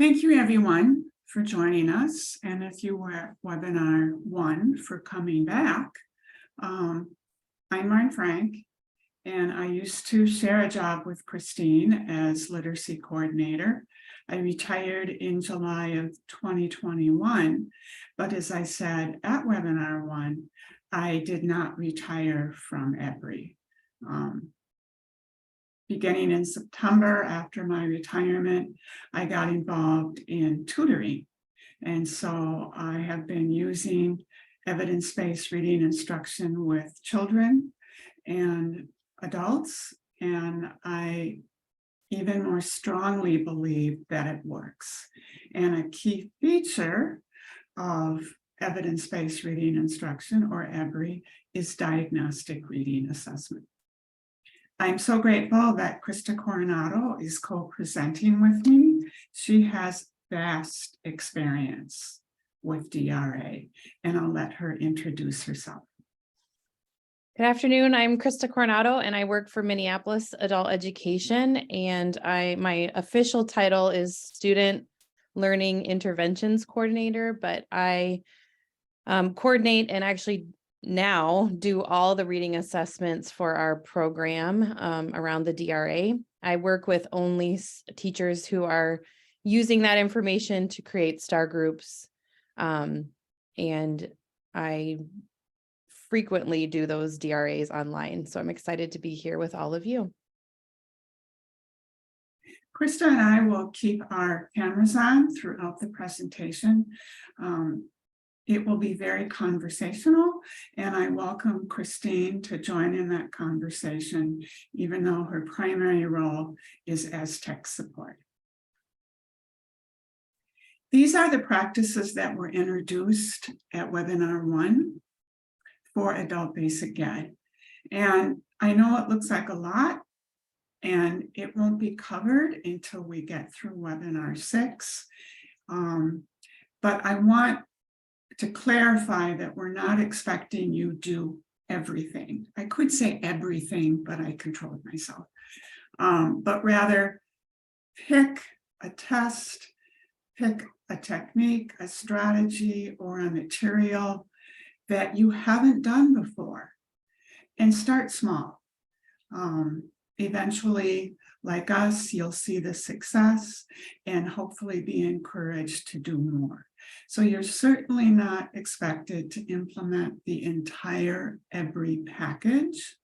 Thank you, everyone, for joining us. And if you were at webinar 1 for coming back, I'm Marn Frank, and I used to share a job with Christine as literacy coordinator. I retired in July of 2021, but as I said at webinar 1, I did not retire from EBRI. Beginning in September, after my retirement, I got involved in tutoring. And so I have been using evidence-based reading instruction with children and adults, and I even more strongly believe that it works. And a key feature of evidence-based reading instruction, or EBRI, is diagnostic reading assessment. I'm so grateful that Krista Coronado is co-presenting with me. She has vast experience with DRA, and I'll let her introduce herself. Good afternoon. I'm Krista Coronado, and I work for Minneapolis Adult Education, and my official title is Student Learning Interventions Coordinator, but I coordinate and actually now do all the reading assessments for our program around the DRA. I work with only teachers who are using that information to create STAR groups, and I frequently do those DRAs online. So I'm excited to be here with all of you. Krista and I will keep our cameras on throughout the presentation. It will be very conversational, and I welcome Christine to join in that conversation, even though her primary role is as tech support. These are the practices that were introduced at webinar 1 for adult basic ed. And I know it looks like a lot, and it won't be covered until we get through webinar 6. But I want to clarify that we're not expecting you do everything. I could say everything, but I controlled myself. But rather pick a test, pick a technique, a strategy, or a material that you haven't done before, and start small. Eventually, like us, you'll see the success and hopefully be encouraged to do more. So you're certainly not expected to implement the entire EBRI package,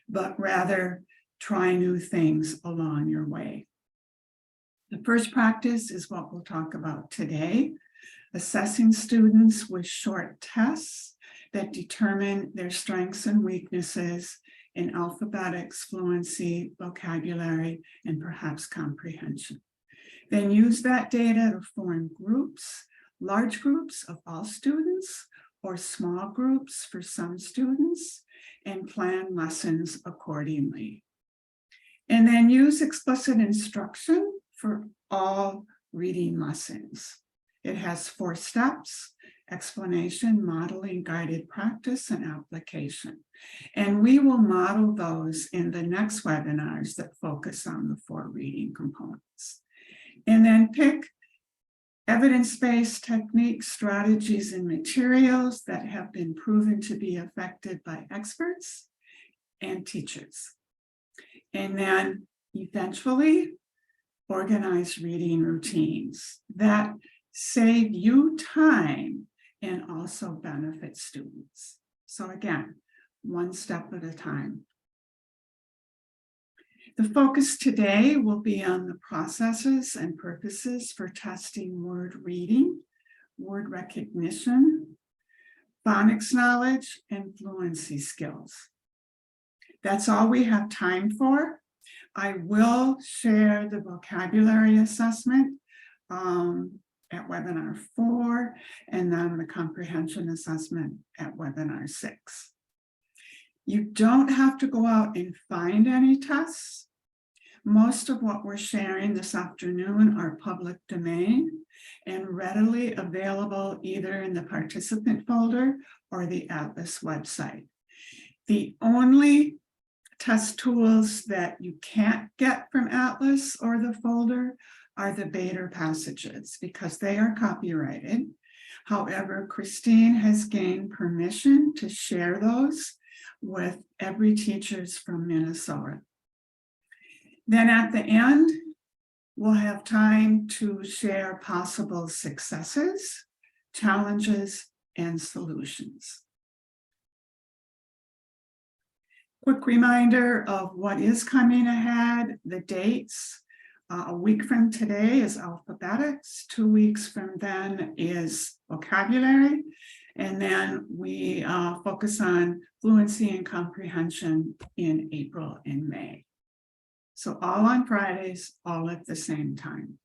but rather try new things along your way. The first practice is what we'll talk about today: assessing students with short tests that determine their strengths and weaknesses in alphabetics, fluency, vocabulary, and perhaps comprehension. Then use that data to form groups, large groups of all students or small groups for some students, and plan lessons accordingly. And then use explicit instruction for all reading lessons. It has 4 steps: explanation, modeling, guided practice, and application. And we will model those in the next webinars that focus on the 4 reading components. And then pick evidence-based techniques, strategies, and materials that have been proven to be effective by experts and teachers. And then eventually organize reading routines that save you time and also benefit students. So again, 1 step at a time. The focus today will be on the processes and purposes for testing word reading, word recognition, phonics knowledge, and fluency skills. That's all we have time for. I will share the vocabulary assessment at webinar 4, and then the comprehension assessment at webinar 6. You don't have to go out and find any tests. Most of what we're sharing this afternoon are public domain and readily available either in the participant folder or the Atlas website. The only test tools that you can't get from Atlas or the folder are the Bader passages because they are copyrighted. However, Christine has gained permission to share those with EBRI teachers from Minnesota. Then at the end, we'll have time to share possible successes, challenges, and solutions. Quick reminder of what is coming ahead, the dates. A week from today is alphabetics. 2 weeks from then is vocabulary. And then we focus on fluency and comprehension in April and May. So all on Fridays, all at the same time.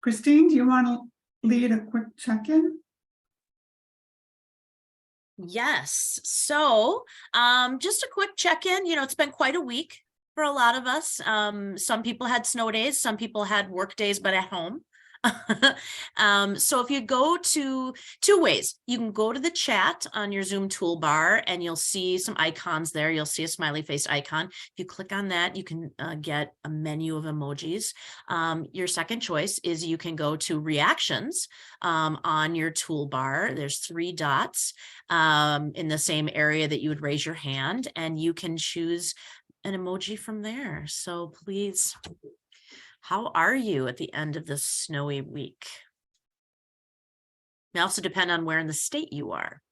Christine, do you want to lead a quick check-in? Yes. So just a quick check-in. You know, it's been quite a week for a lot of us. Some people had snow days, some people had work days, but at home. So if you go to 2 ways, you can go to the chat on your Zoom toolbar and you'll see some icons there. You'll see a smiley face icon. If you click on that, you can get a menu of emojis. Your second choice is you can go to reactions on your toolbar. There's 3 dots in the same area that you would raise your hand, and you can choose an emoji from there. So please, how are you at the end of this snowy week? It also depend on where in the state you are.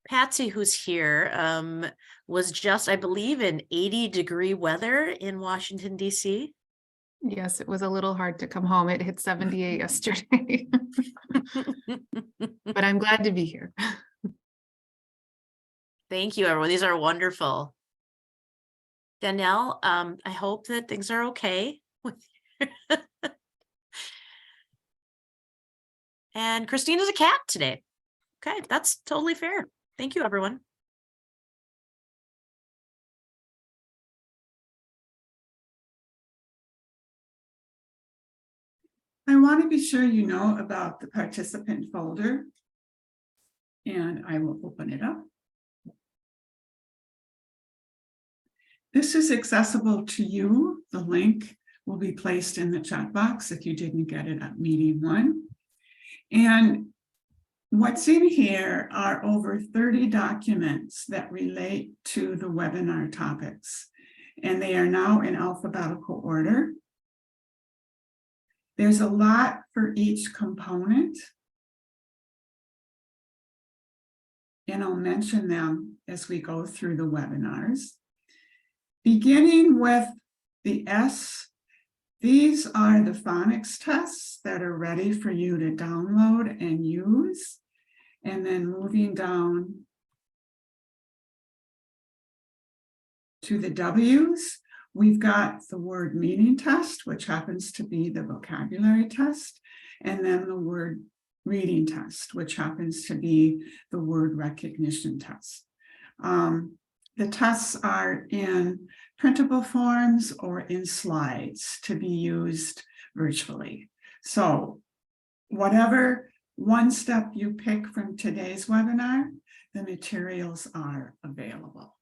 Patsy, who's here, was just, I believe, in 80-degree weather in Washington, D.C. Yes, it was a little hard to come home. It hit 78 yesterday, but I'm glad to be here. Thank you, everyone. These are wonderful. Danielle, I hope that things are okay with you. And Christine is a cat today. Okay, that's totally fair. Thank you, everyone. I want to be sure you know about the participant folder, and I will open it up. This is accessible to you. The link will be placed in the chat box if you didn't get it at meeting 1. And what's in here are over 30 documents that relate to the webinar topics, and they are now in alphabetical order. There's a lot for each component, and I'll mention them as we go through the webinars. Beginning with the S, these are the phonics tests that are ready for you to download and use. And then moving down to the W's, we've got the word meaning test, which happens to be the vocabulary test, and then the word reading test, which happens to be the word recognition test. The tests are in printable forms or in slides to be used virtually. So whatever one step you pick from today's webinar, the materials are available.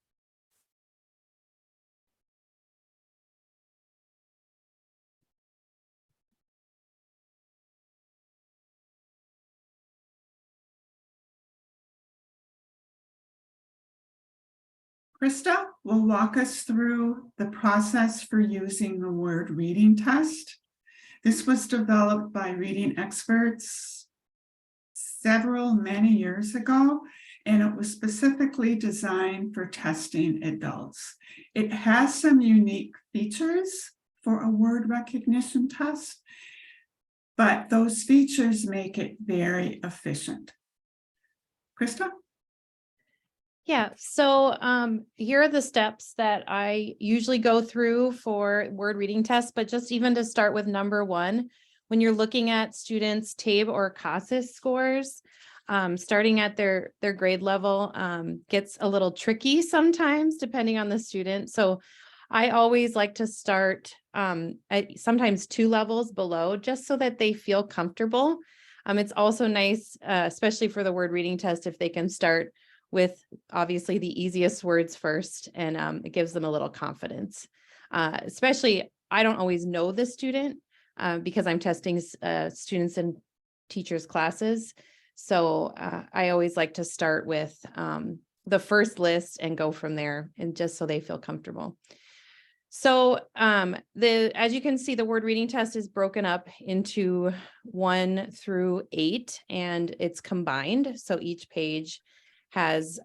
Krista will walk us through the process for using the word reading test. This was developed by reading experts many years ago, and it was specifically designed for testing adults. It has some unique features for a word recognition test, but those features make it very efficient. Krista? Yeah, so here are the steps that I usually go through for word reading tests, but just even to start with number 1, when you're looking at students' TABE or CASAS scores, starting at their grade level gets a little tricky sometimes depending on the student. So I always like to start at sometimes 2 levels below, just so that they feel comfortable. It's also nice, especially for the word reading test, if they can start with obviously the easiest words first, and it gives them a little confidence. Especially, I don't always know the student because I'm testing students in teachers' classes. So I always like to start with the first list and go from there, and just so they feel comfortable. So as you can see, the word reading test is broken up into 1 through 8, and it's combined. So each page has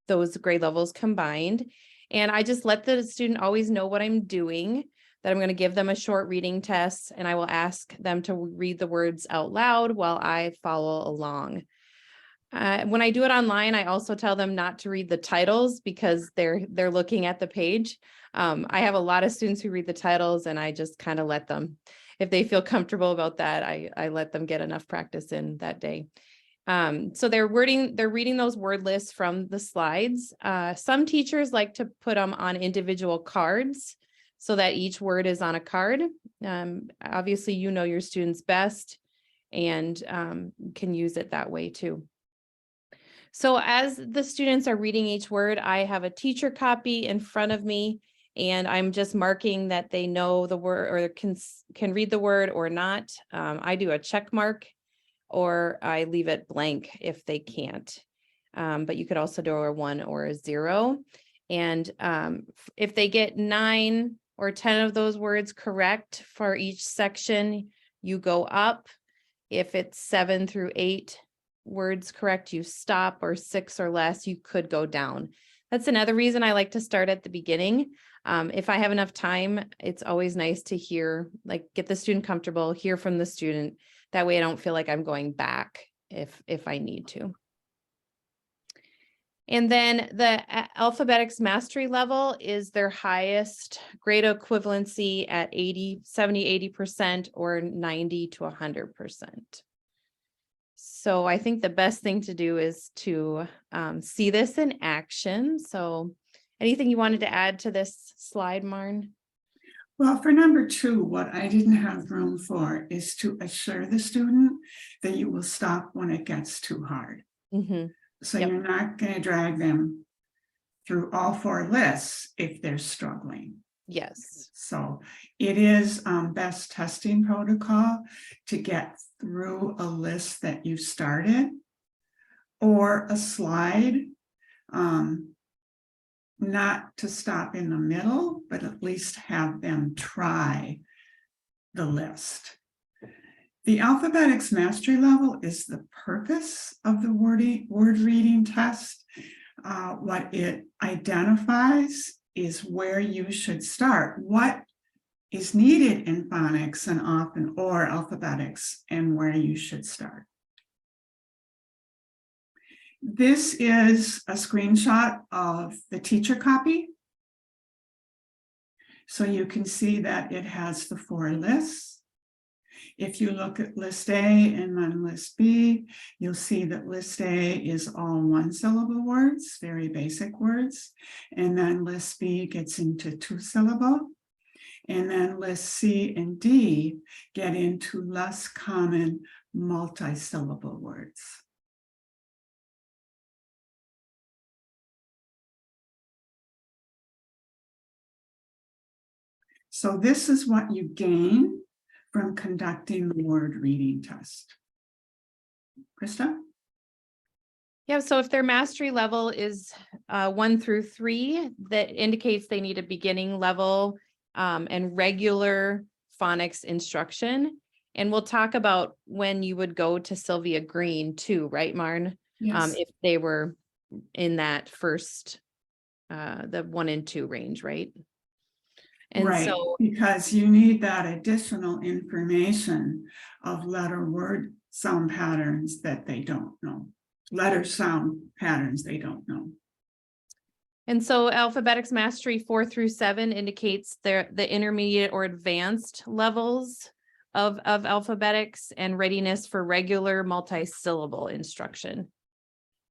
those grade levels combined. And I just let the student always know what I'm doing, that I'm going to give them a short reading test, and I will ask them to read the words out loud while I follow along. When I do it online, I also tell them not to read the titles because they're looking at the page. I have a lot of students who read the titles, and I just kind of let them, if they feel comfortable about that, I let them get enough practice in that day. So they're reading those word lists from the slides. Some teachers like to put them on individual cards so that each word is on a card. Obviously, you know your students best and can use it that way too. So as the students are reading each word, I have a teacher copy in front of me, and I'm just marking that they know the word or can read the word or not. I do a check mark, or I leave it blank if they can't. But you could also do a 1 or a 0. And if they get 9 or 10 of those words correct for each section, you go up. If it's 7 through 8 words correct, you stop, or 6 or less, you could go down. That's another reason I like to start at the beginning. If I have enough time, it's always nice to hear, like, get the student comfortable, hear from the student. That way I don't feel like I'm going back if I need to. And then the alphabetics mastery level is their highest grade equivalency at 70, 80%, or 90 to 100%. So I think the best thing to do is to see this in action. So anything you wanted to add to this slide, Marn? Well, for number 2, what I didn't have room for is to assure the student that you will stop when it gets too hard. Mm-hmm. So Yep. you're not going to drag them through all 4 lists if they're struggling. Yes. So it is best testing protocol to get through a list that you started or a slide, not to stop in the middle, but at least have them try the list. The alphabetics mastery level is the purpose of the word reading test. What it identifies is where you should start, what is needed in phonics and often or alphabetics, and where you should start. This is a screenshot of the teacher copy. So you can see that it has the 4 lists. If you look at list A and then list B, you'll see that list A is all 1-syllable words, very basic words. And then list B gets into 2-syllable. And then list C and D get into less common multi-syllable words. So this is what you gain from conducting the word reading test. Krista? Yeah, so if their mastery level is 1 through 3, that indicates they need a beginning level and regular phonics instruction. And we'll talk about when you would go to Sylvia Green too, right, Marn? Yes. If they were in that first, the 1 and 2 range, right? And right, so because you need that additional information of letter word sound patterns that they don't know. Letter sound patterns they don't know. And so alphabetics mastery 4 through 7 indicates the intermediate or advanced levels of alphabetics and readiness for regular multi-syllable instruction.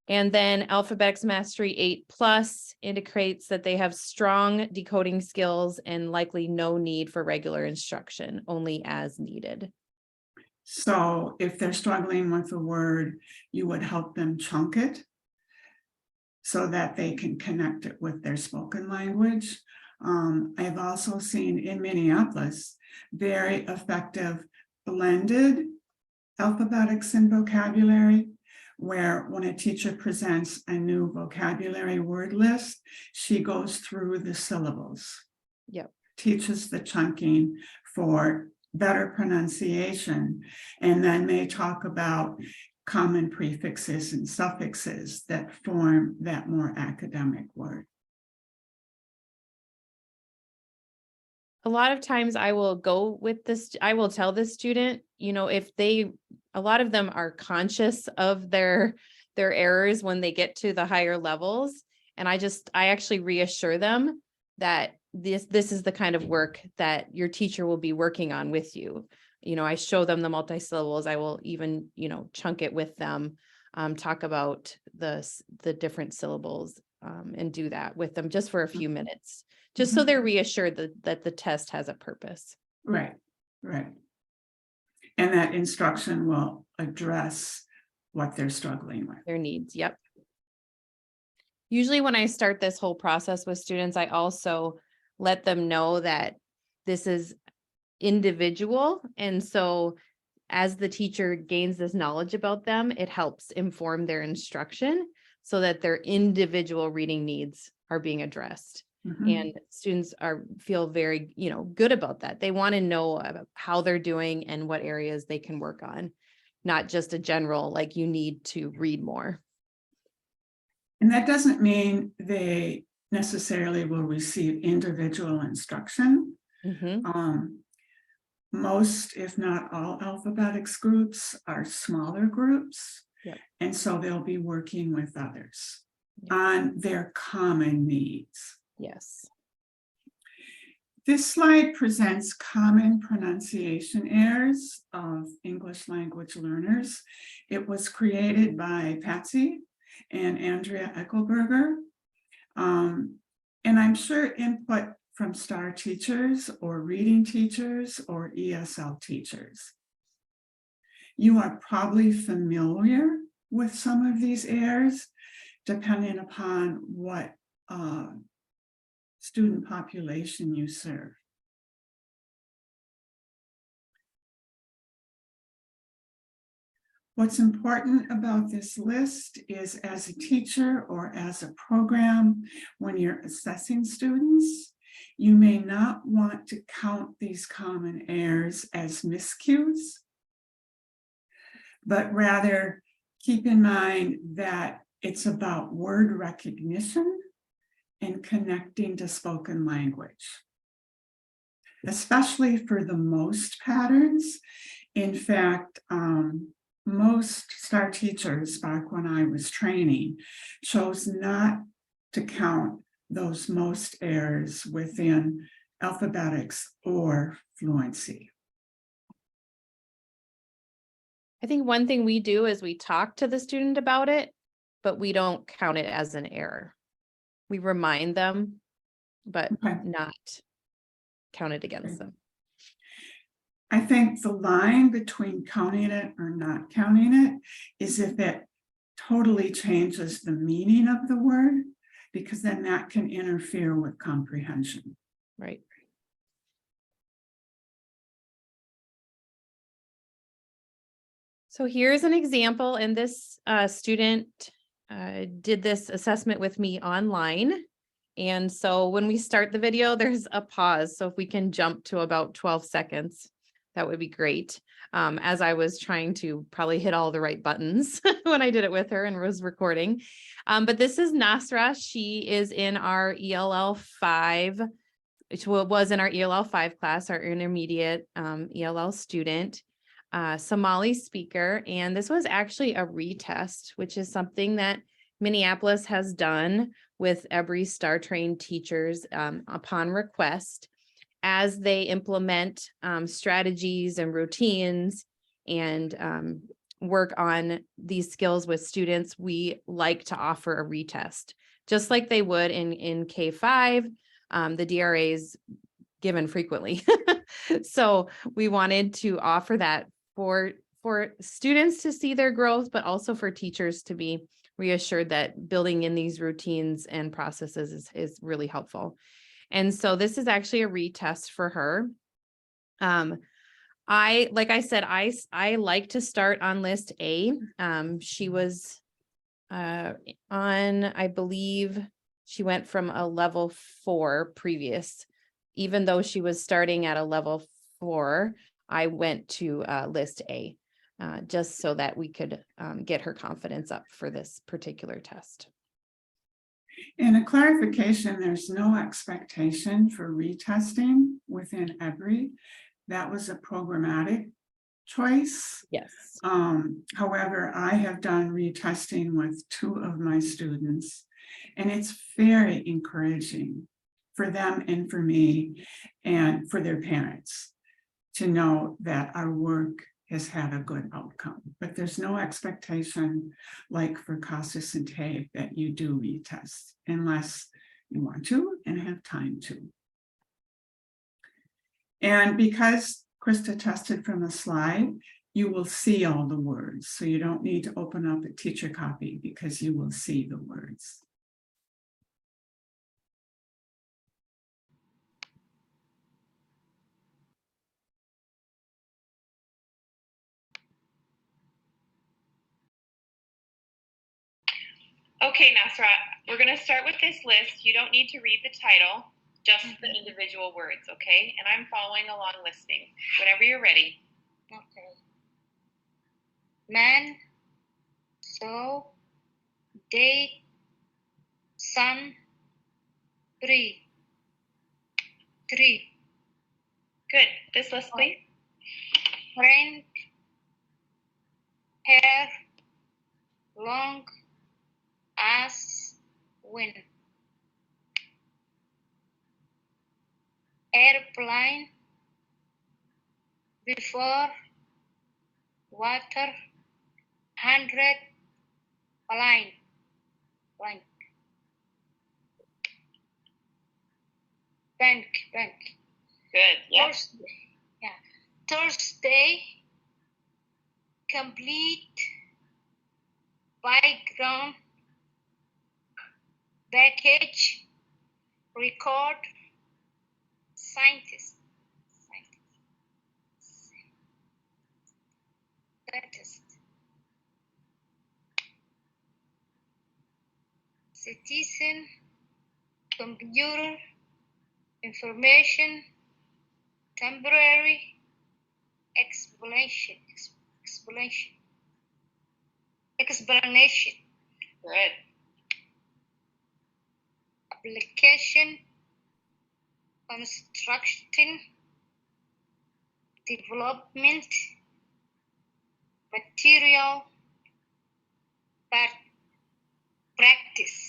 And then Alphabetics Mastery 8+ indicates that they have strong decoding skills and likely no need for regular instruction, only as needed. So if they're struggling with a word, you would help them chunk it so that they can connect it with their spoken language. I've also seen in Minneapolis very effective blended alphabetics and vocabulary, where when a teacher presents a new vocabulary word list, she goes through the syllables. Yep. Teaches the chunking for better pronunciation, and then may talk about common prefixes and suffixes that form that more academic word. A lot of times I will go with this, I will tell the student, you know, if they, a lot of them are conscious of their errors when they get to the higher levels. And I actually reassure them that this is the kind of work that your teacher will be working on with you. You know, I show them the multi-syllables. I will even, you know, chunk it with them, talk about the different syllables, and do that with them just for a few minutes. Just so they're reassured that the test has a purpose. Right, right. And that instruction will address what they're struggling with. Their needs, yep. Usually when I start this whole process with students, I also let them know that this is individual. And so as the teacher gains this knowledge about them, it helps inform their instruction so that their individual reading needs are being addressed. And students feel very, you know, good about that. They want to know about how they're doing and what areas they can work on, not just a general, like you need to read more. And that doesn't mean they necessarily will receive individual instruction. Most, if not all, alphabetics groups are smaller groups. Yep. And so they'll be working with others on their common needs. Yes. This slide presents common pronunciation errors of English language learners. It was created by Patsy and Andrea Eckelberger. And I'm sure input from STAR teachers or reading teachers or ESL teachers. You are probably familiar with some of these errors, depending upon what student population you serve. What's important about this list is, as a teacher or as a program, when you're assessing students, you may not want to count these common errors as miscues, but rather keep in mind that it's about word recognition and connecting to spoken language, especially for the most patterns. In fact, most STAR teachers back when I was training chose not to count those most errors within alphabetics or fluency. I think one thing we do is we talk to the student about it, but we don't count it as an error. We remind them, but not count it against them. I think the line between counting it or not counting it is if it totally changes the meaning of the word, because then that can interfere with comprehension. Right. So here's an example, and this student did this assessment with me online. And so when we start the video, there's a pause. So if we can jump to about 12 seconds, that would be great. As I was trying to probably hit all the right buttons when I did it with her and was recording. But this is Nasra. She is in our ELL 5, which was in our ELL 5 class, our intermediate ELL student, Somali speaker. And this was actually a retest, which is something that Minneapolis has done with EBRI STAR trained teachers upon request. as they implement strategies and routines and work on these skills with students, we like to offer a retest, just like they would in K-5. The DRA is given frequently. So we wanted to offer that for students to see their growth, but also for teachers to be reassured that building in these routines and processes is really helpful. And so this is actually a retest for her. Like I said, I like to start on list A. She was on, I believe she went from a level 4 previous, even though she was starting at a level 4, I went to list A, just so that we could get her confidence up for this particular test. And a clarification, there's no expectation for retesting within EBRI. That was a programmatic choice. Yes. However, I have done retesting with 2 of my students, and it's very encouraging for them and for me and for their parents to know that our work has had a good outcome. But there's no expectation, like for CASAS and TABE, that you do retest unless you want to and have time to. And because Krista tested from a slide, you will see all the words. So you don't need to open up a teacher copy because you will see the words. Okay, Nasra, we're going to start with this list. You don't need to read the title, just the individual words, okay? And I'm following along listening. Whenever you're ready. Okay. Man, so, day, sun, tree. Good. This list, please. Friend, hair, long, as, wind. Airplane, before, water, 100, line. Bank. Good. Yeah. Thursday, complete, background, package, record, scientist. Citizen, computer, information, temporary, explanation. Good. Application, construction, development, material, practice.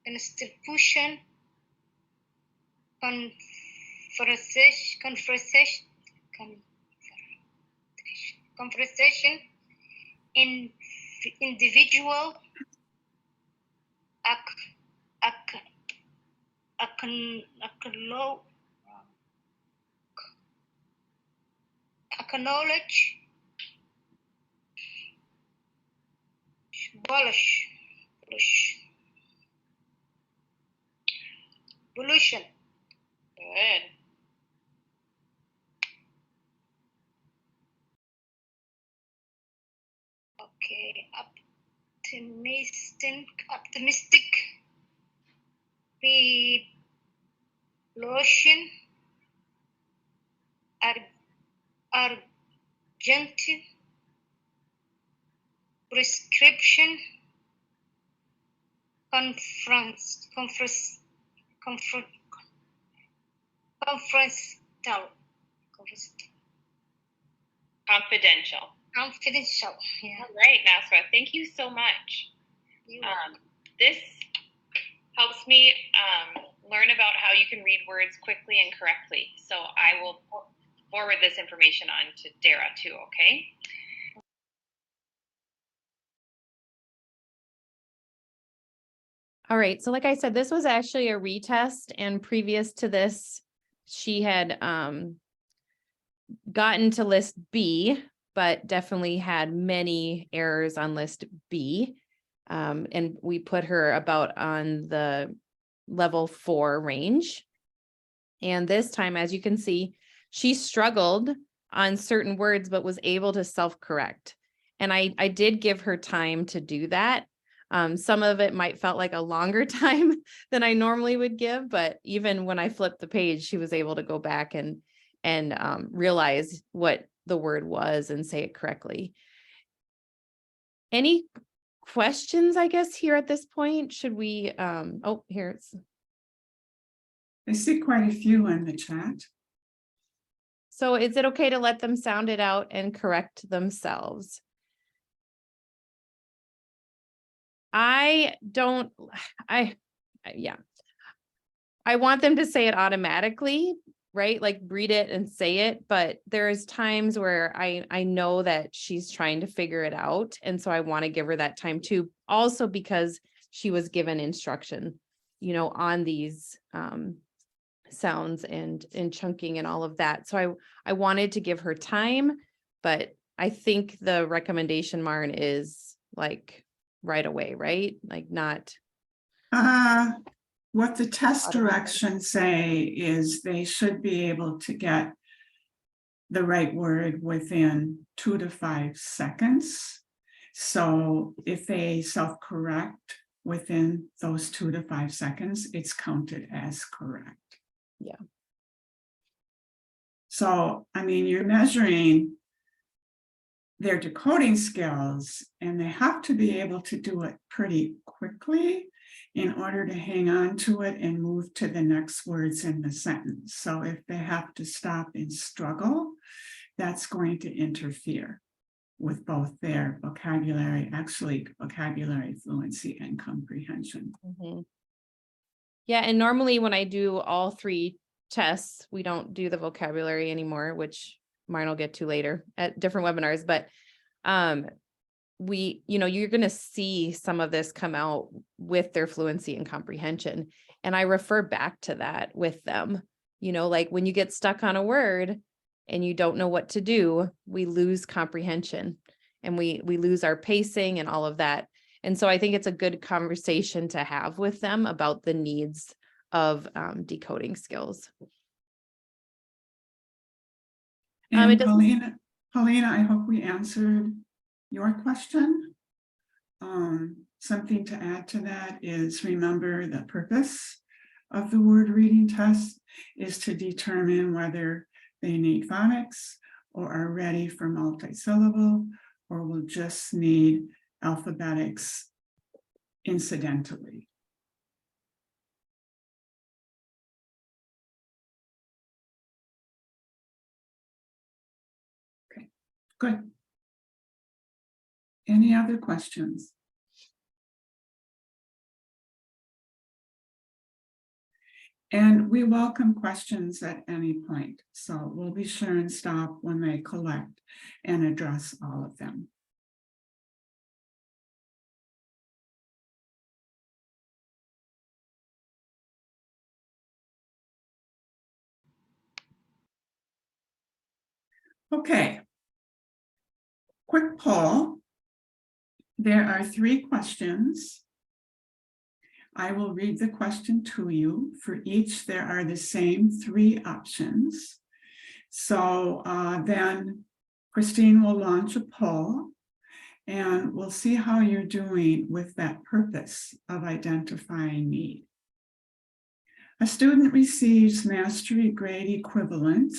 Institution, conversation, individual, acknowledge, pollution. Good. Okay, optimistic, lotion, urgent, prescription, confidential. Yeah. All right, Nasra. Thank you so much. This helps me learn about how you can read words quickly and correctly. So I will forward this information on to Dara too, okay? All right, so like I said, this was actually a retest, and previous to this, she had gotten to list B, but definitely had many errors on list B. And we put her about on the level 4 range. And this time, as you can see, she struggled on certain words, but was able to self-correct. And I did give her time to do that. Some of it might felt like a longer time than I normally would give, but even when I flipped the page, she was able to go back and realize what the word was and say it correctly. Any questions, I guess, here at this point? Should we, oh, here it's. I see quite a few in the chat. So is it okay to let them sound it out and correct themselves? I want them to say it automatically, right? Like read it and say it, but there's times where I know that she's trying to figure it out. And so I want to give her that time too, also because she was given instruction, on these sounds and chunking and all of that. So I wanted to give her time, but I think the recommendation, Marn, is like right away, right? Like not. What the test directions say is they should be able to get the right word within 2 to 5 seconds. So if they self-correct within those 2 to 5 seconds, it's counted as correct. Yeah. So, I mean, you're measuring their decoding skills, and they have to be able to do it pretty quickly in order to hang on to it and move to the next words in the sentence. So if they have to stop and struggle, that's going to interfere with both their vocabulary, fluency, and comprehension. Mm-hmm. Yeah, and normally when I do all 3 tests, we don't do the vocabulary anymore, which Marn will get to later at different webinars, but you're going to see some of this come out with their fluency and comprehension. And I refer back to that with them, like when you get stuck on a word and you don't know what to do, we lose comprehension and we lose our pacing and all of that. And so I think it's a good conversation to have with them about the needs of decoding skills. And Paulina, I hope we answered your question. Something to add to that is, remember, the purpose of the word reading test is to determine whether they need phonics or are ready for multisyllable, or will just need alphabetics incidentally. Okay, good. Any other questions? And we welcome questions at any point, so we'll be sure and stop when they collect and address all of them. Okay. Quick poll. There are 3 questions. I will read the question to you. For each, there are the same 3 options. So then Christine will launch a poll, and we'll see how you're doing with that purpose of identifying need. A student receives mastery grade equivalent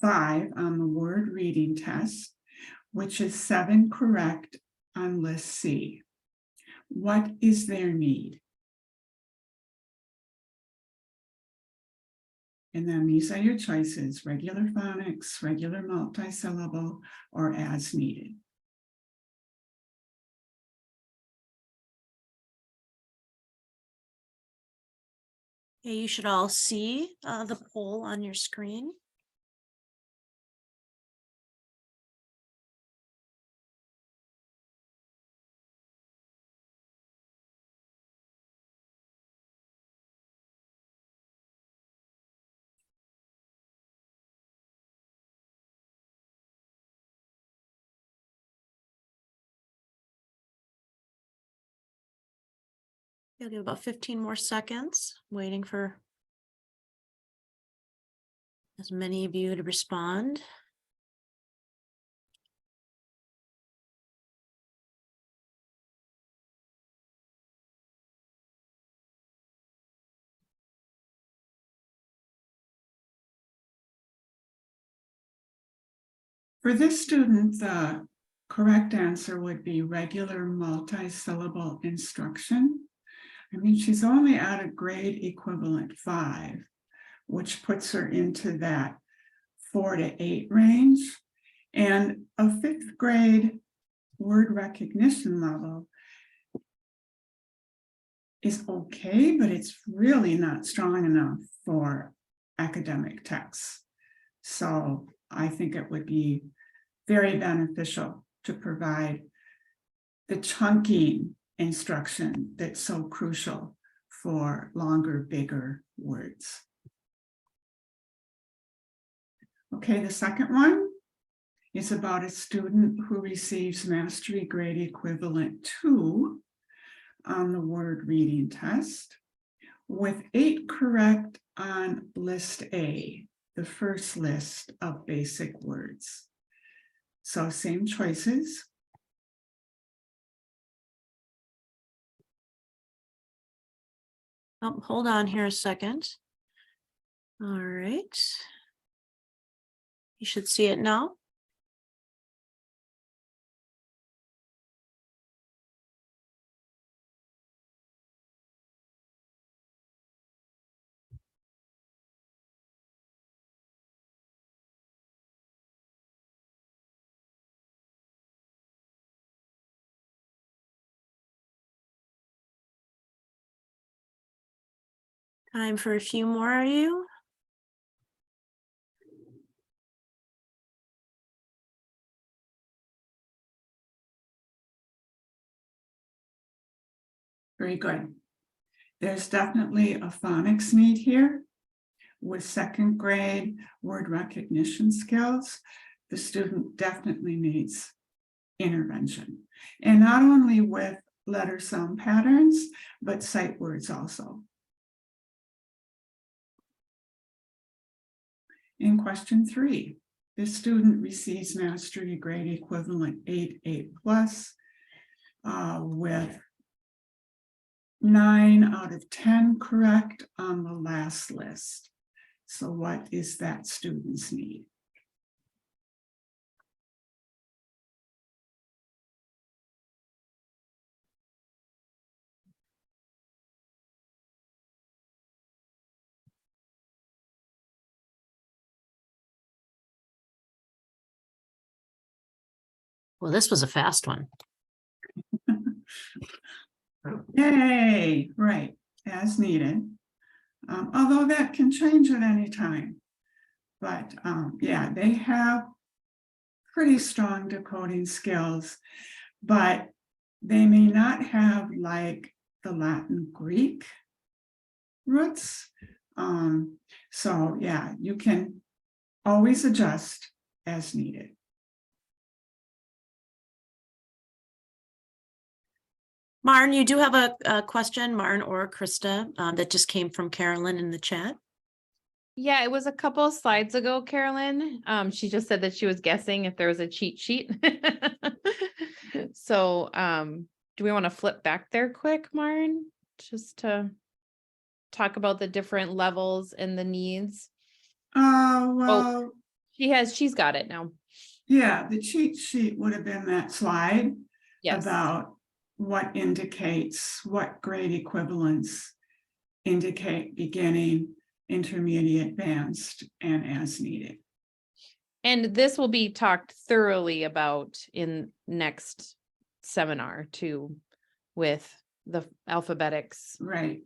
5 on the word reading test, which is 7 correct on list C. What is their need? And then these are your choices: regular phonics, regular multisyllable, or as needed. Okay, you should all see the poll on your screen. You'll give about 15 more seconds, waiting for as many of you to respond. For this student, the correct answer would be regular multi-syllable instruction. I mean, she's only at a grade equivalent 5, which puts her into that 4 to 8 range. And a 5th grade word recognition level is okay, but it's really not strong enough for academic texts. So I think it would be very beneficial to provide the chunking instruction that's so crucial for longer, bigger words. Okay, the second one is about a student who receives mastery grade equivalent 2 on the word reading test, with 8 correct on list A, the first list of basic words. So same choices. Oh, hold on here a second. All right. You should see it now. Time for a few more, are you? Very good. There's definitely a phonics need here. With 2nd grade word recognition skills, the student definitely needs intervention. And not only with letter sound patterns, but sight words also. In question 3, the student receives mastery grade equivalent 8 plus with 9 out of 10 correct on the last list. So what is that student's need? Well, this was a fast one. Yay, right, as needed. Although that can change at any time. But yeah, they have pretty strong decoding skills, but they may not have like the Latin Greek roots. So yeah, you can always adjust as needed. Marn, you do have a question, Marn or Krista, that just came from Carolyn in the chat. Yeah, it was a couple of slides ago, Carolyn. She just said that she was guessing if there was a cheat sheet. So do we want to flip back there quick, Marn, just to talk about the different levels and the needs? Well, She's got it now. yeah, the cheat sheet would have been that slide Yes. about what indicates what grade equivalents indicate beginning, intermediate, advanced, and as needed. And this will be talked thoroughly about in next seminar too, with the alphabetics. Right.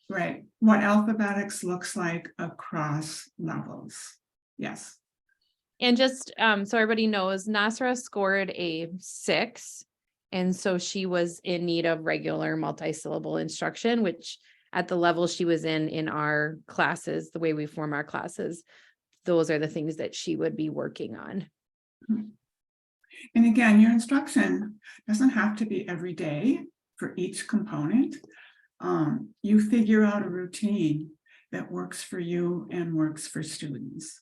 Right, what alphabetics looks like across levels. Yes, And just so everybody knows, Nasra scored a 6. And so she was in need of regular multi-syllable instruction, which at the level she was in our classes, the way we form our classes, those are the things that she would be working on. and again, your instruction doesn't have to be every day for each component. You figure out a routine that works for you and works for students.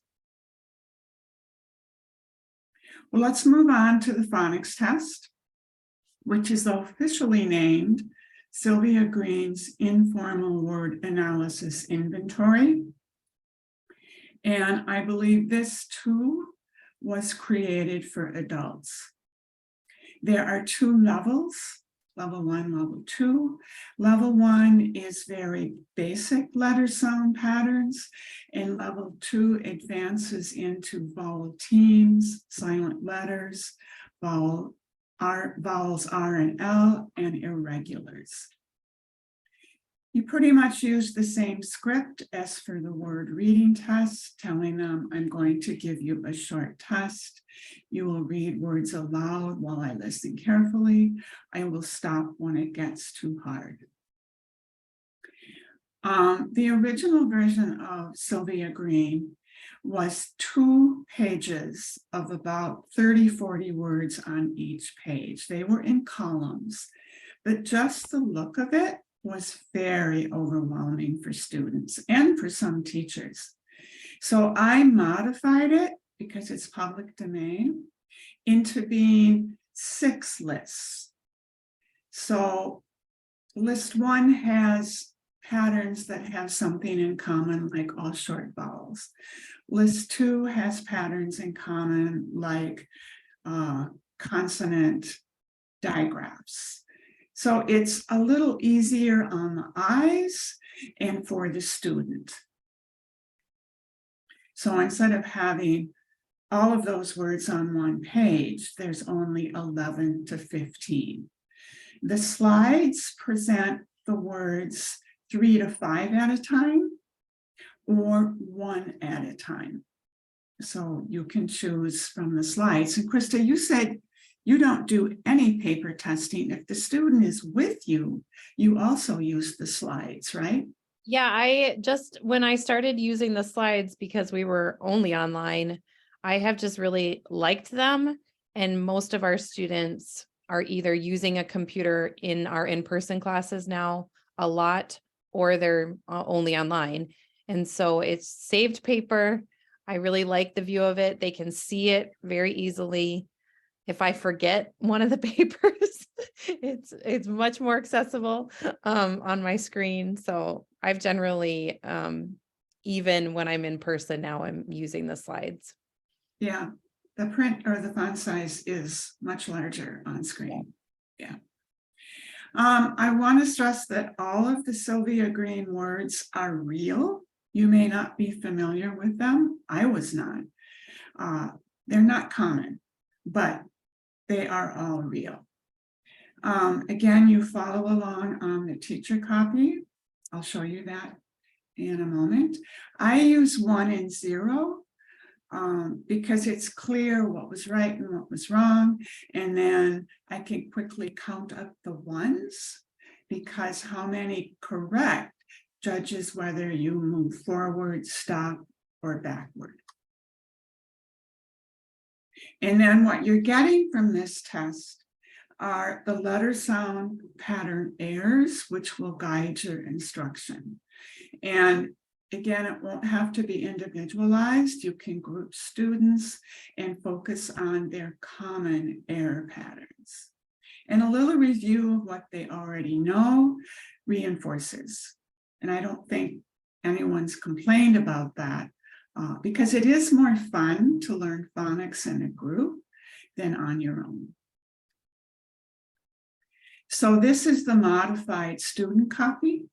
Well, let's move on to the phonics test, which is officially named Sylvia Green's Informal Word Analysis Inventory. And I believe this too was created for adults. There are 2 levels, level 1, level 2. Level 1 is very basic letter sound patterns, and level 2 advances into vowel teams, silent letters, vowels R and L, and irregulars. You pretty much use the same script as for the word reading test, telling them I'm going to give you a short test. You will read words aloud while I listen carefully. I will stop when it gets too hard. The original version of Sylvia Green was 2 pages of about 30-40 words on each page. They were in columns, but just the look of it was very overwhelming for students and for some teachers. So I modified it, because it's public domain, into being 6 lists. So list 1 has patterns that have something in common, like all short vowels. List 2 has patterns in common, like consonant digraphs. So it's a little easier on the eyes and for the student. So instead of having all of those words on one page, there's only 11 to 15. The slides present the words 3 to 5 at a time, or 1 at a time. So you can choose from the slides. And Krista, you said you don't do any paper testing. If the student is with you, you also use the slides, right? Yeah, when I started using the slides, because we were only online, I have just really liked them. And most of our students are either using a computer in our in-person classes now a lot, or they're only online. And so it's saved paper. I really like the view of it. They can see it very easily. If I forget one of the papers, it's much more accessible on my screen. So I've generally, even when I'm in person now, I'm using the slides. Yeah, the print or the font size is much larger on screen. Yeah. I want to stress that all of the Sylvia Green words are real. You may not be familiar with them. I was not. They're not common, but they are all real. Again, you follow along on the teacher copy. I'll show you that in a moment. I use 1 and 0 because it's clear what was right and what was wrong. And then I can quickly count up the ones, because how many correct judges whether you move forward, stop, or backward. And then what you're getting from this test are the letter sound pattern errors, which will guide your instruction. And again, it won't have to be individualized. You can group students and focus on their common error patterns. And a little review of what they already know reinforces. And I don't think anyone's complained about that, because it is more fun to learn phonics in a group than on your own. So this is the modified student copy.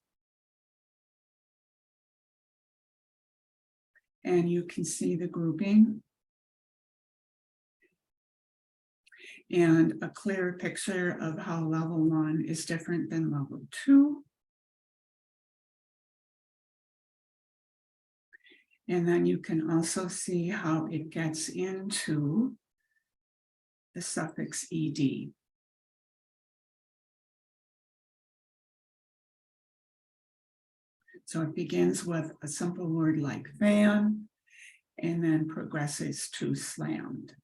And you can see the grouping. And a clear picture of how level 1 is different than level 2. And then you can also see how it gets into the suffix ed. So it begins with a simple word like fan and then progresses to slammed.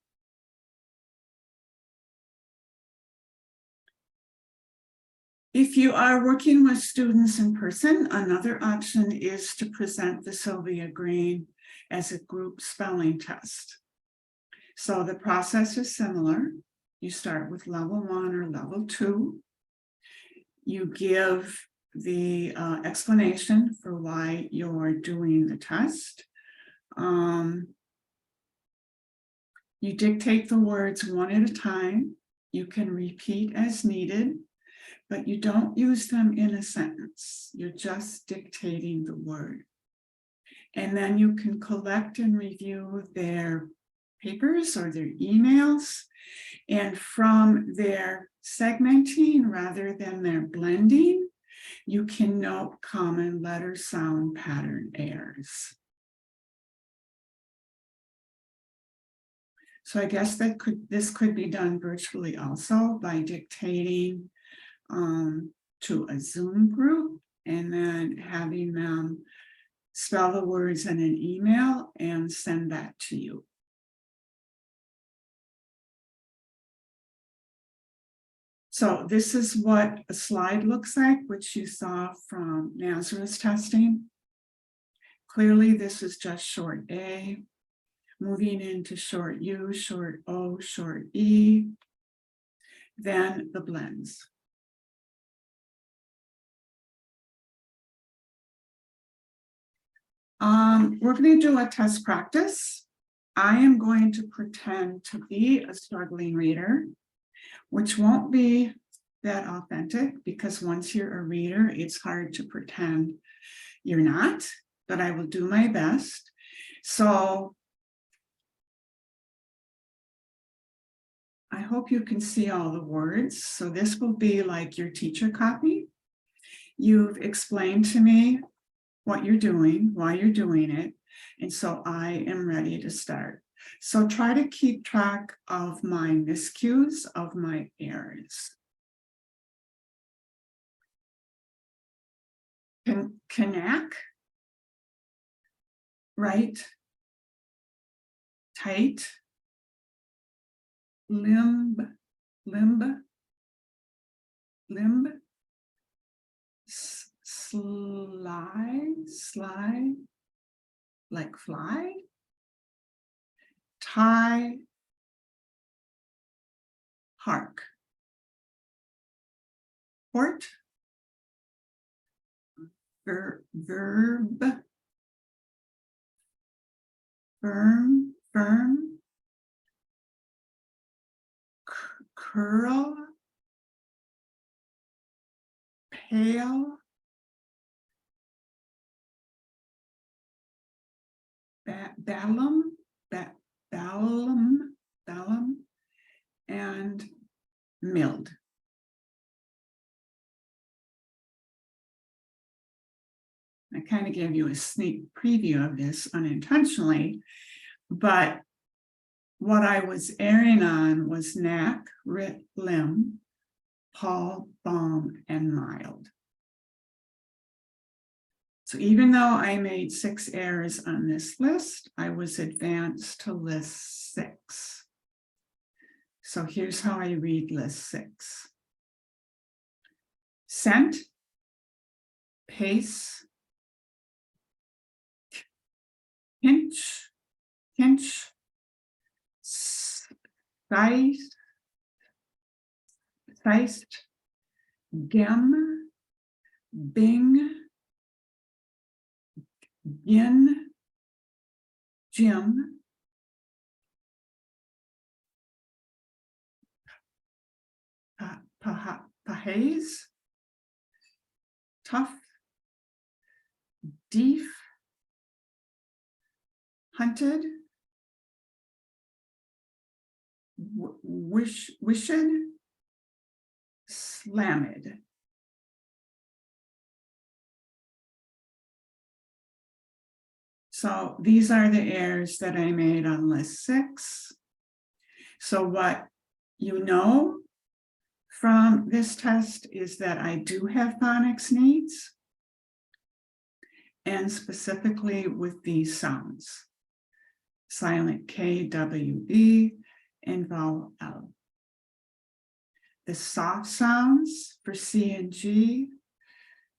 If you are working with students in person, another option is to present the Sylvia Green as a group spelling test. So the process is similar. You start with level 1 or level 2. You give the explanation for why you're doing the test. You dictate the words one at a time. You can repeat as needed, but you don't use them in a sentence. You're just dictating the word. And then you can collect and review their papers or their emails. And from their segmenting rather than their blending, you can note common letter sound pattern errors. So I guess this could be done virtually also by dictating to a Zoom group and then having them spell the words in an email and send that to you. So this is what a slide looks like, which you saw from Nazareth's testing. Clearly, this is just short A, moving into short U, short O, short E, then the blends. We're going to do a test practice. I am going to pretend to be a struggling reader, which won't be that authentic because once you're a reader, it's hard to pretend you're not, but I will do my best. So I hope you can see all the words. So this will be like your teacher copy. You've explained to me what you're doing, why you're doing it, and so I am ready to start. So try to keep track of my miscues, of my errors. Knack, right, tight, limb, slide, like fly, tie, hark, port, verb, firm, curl, pale, bellum, and milled. I kind of gave you a sneak preview of this unintentionally, but what I was erring on was knack, writ, limb, pall, balm, and mild. So even though I made 6 errors on this list, I was advanced to list 6. So here's how I read list 6. Scent, pace, pinch, size, gem, bing, gin, Jim, pahaze, tough, deef, hunted, wished, slammed. So these are the errors that I made on list 6. So what you know from this test is that I do have phonics needs, and specifically with these sounds: silent K, W, E, and vowel L. The soft sounds for C and G,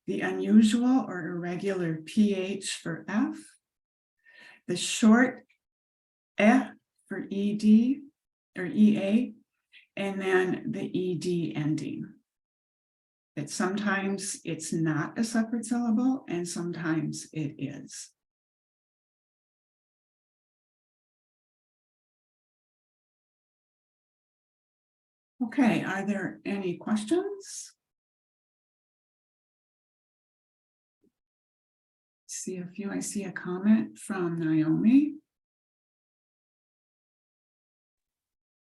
the unusual or irregular PH for F, the short E for ED or EA, and then the ED ending. That sometimes it's not a separate syllable and sometimes it is. Okay, are there any questions? See a few. I see a comment from Naomi.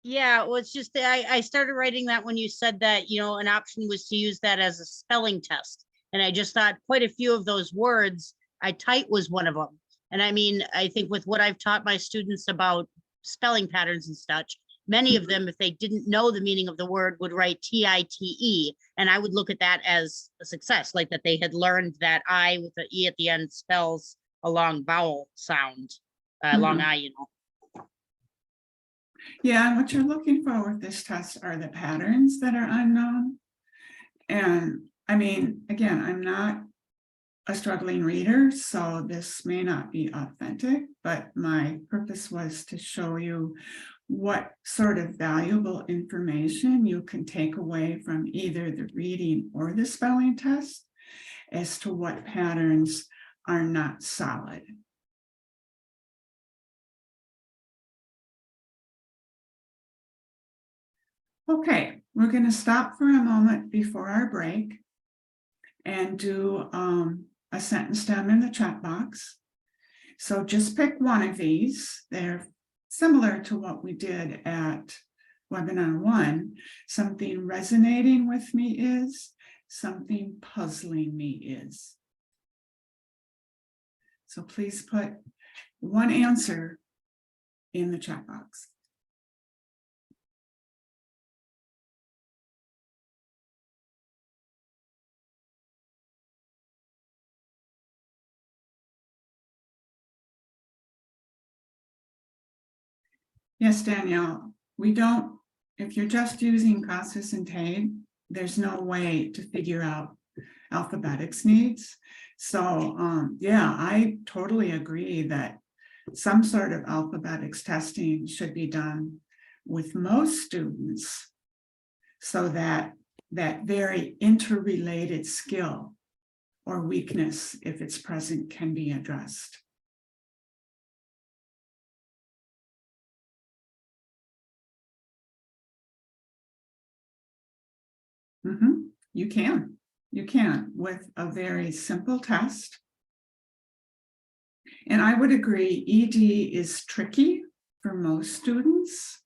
Yeah, well, it's just that I started writing that when you said that, you know, an option was to use that as a spelling test. And I just thought quite a few of those words, tight was one of them. And I mean, I think with what I've taught my students about spelling patterns and such, many of them, if they didn't know the meaning of the word, would write TITE. And I would look at that as a success, like that they had learned that I with the E at the end spells a long vowel sound, long I, you know. Yeah, and what you're looking for with this test are the patterns that are unknown. And I mean, again, I'm not a struggling reader, so this may not be authentic, but my purpose was to show you what sort of valuable information you can take away from either the reading or the spelling test as to what patterns are not solid. Okay, we're going to stop for a moment before our break and do a sentence stem in the chat box. So just pick one of these. They're similar to what we did at webinar 1. Something resonating with me is, something puzzling me is. So please put one answer in the chat box. Yes, Danielle, we don't, if you're just using CASAS and TAID, there's no way to figure out alphabetics needs. So yeah, I totally agree that some sort of alphabetics testing should be done with most students so that that very interrelated skill or weakness, if it's present, can be addressed. You can with a very simple test. And I would agree, ED is tricky for most students.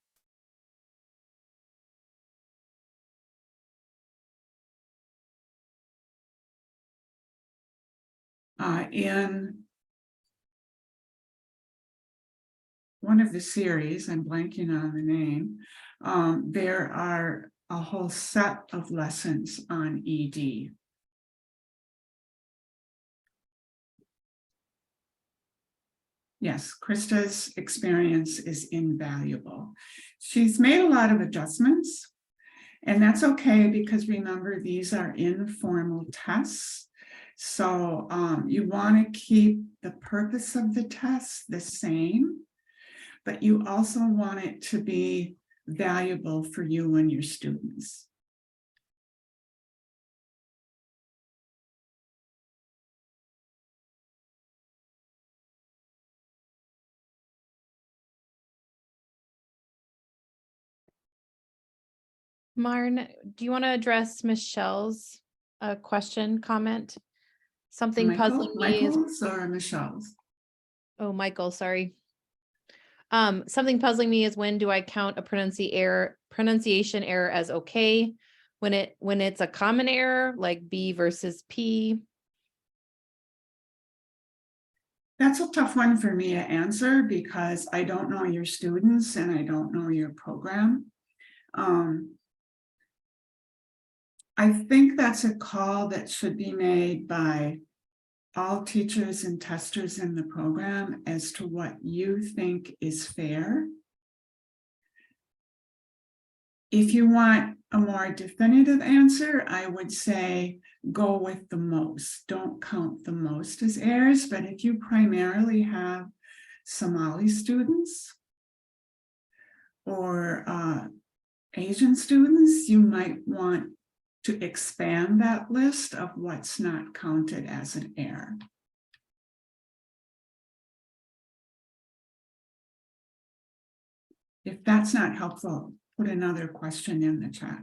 In one of the series, I'm blanking on the name, there are a whole set of lessons on ED. Yes, Krista's experience is invaluable. She's made a lot of adjustments, and that's okay because remember, these are informal tests. So you want to keep the purpose of the test the same, but you also want it to be valuable for you and your students. Marn, do you want to address Michelle's comment? Something puzzling me is, Michael's or Michelle's? oh, Michael, sorry. Something puzzling me is, when do I count a pronunciation error as okay? When it's a common error, like B versus P. That's a tough one for me to answer because I don't know your students and I don't know your program. I think that's a call that should be made by all teachers and testers in the program as to what you think is fair. If you want a more definitive answer, I would say go with the most. Don't count the most as errors, but if you primarily have Somali students or Asian students, you might want to expand that list of what's not counted as an error. If that's not helpful, put another question in the chat.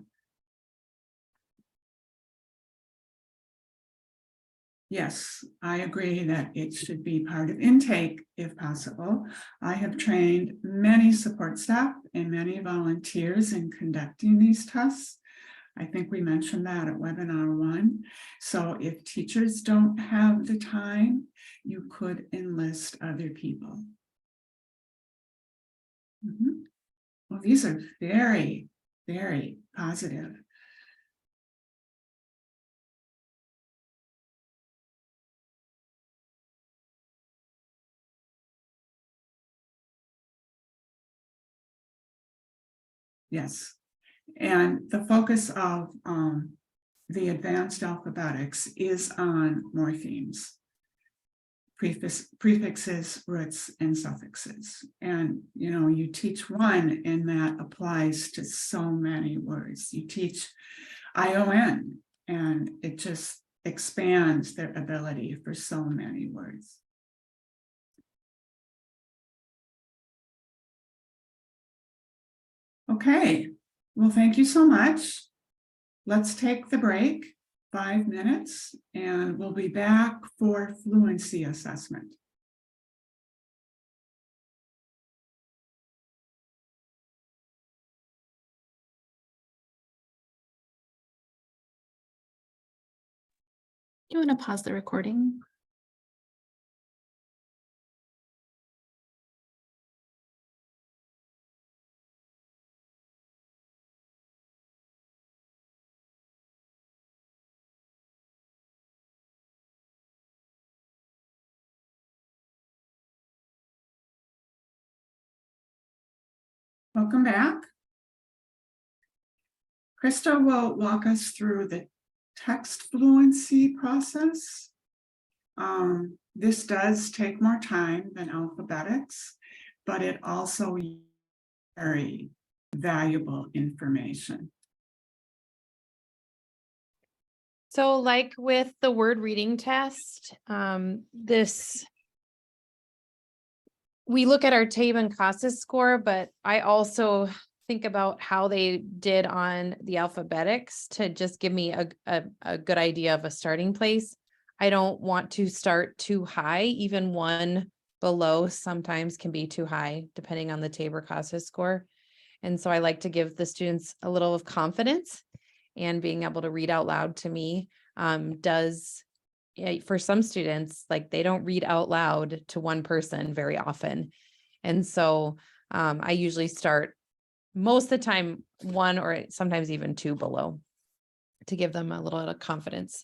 Yes, I agree that it should be part of intake if possible. I have trained many support staff and many volunteers in conducting these tests. I think we mentioned that at webinar 1. So if teachers don't have the time, you could enlist other people. Well, these are very, very positive. Yes, and the focus of the advanced alphabetics is on morphemes, prefixes, roots, and suffixes. And, you know, you teach one and that applies to so many words. You teach ION and it just expands their ability for so many words. Okay, well, thank you so much. Let's take the break, 5 minutes, and we'll be back for fluency assessment. You want to pause the recording? Welcome back. Krista will walk us through the text fluency process. This does take more time than alphabetics, but it also very valuable information. So like with the word reading test, we look at our TABE and CASAS score, but I also think about how they did on the alphabetics to just give me a good idea of a starting place. I don't want to start too high. Even one below sometimes can be too high, depending on the TABE or CASAS score. And so I like to give the students a little of confidence, and being able to read out loud to me does, for some students, like they don't read out loud to one person very often. And so I usually start most of the time 1 or sometimes even 2 below to give them a little bit of confidence.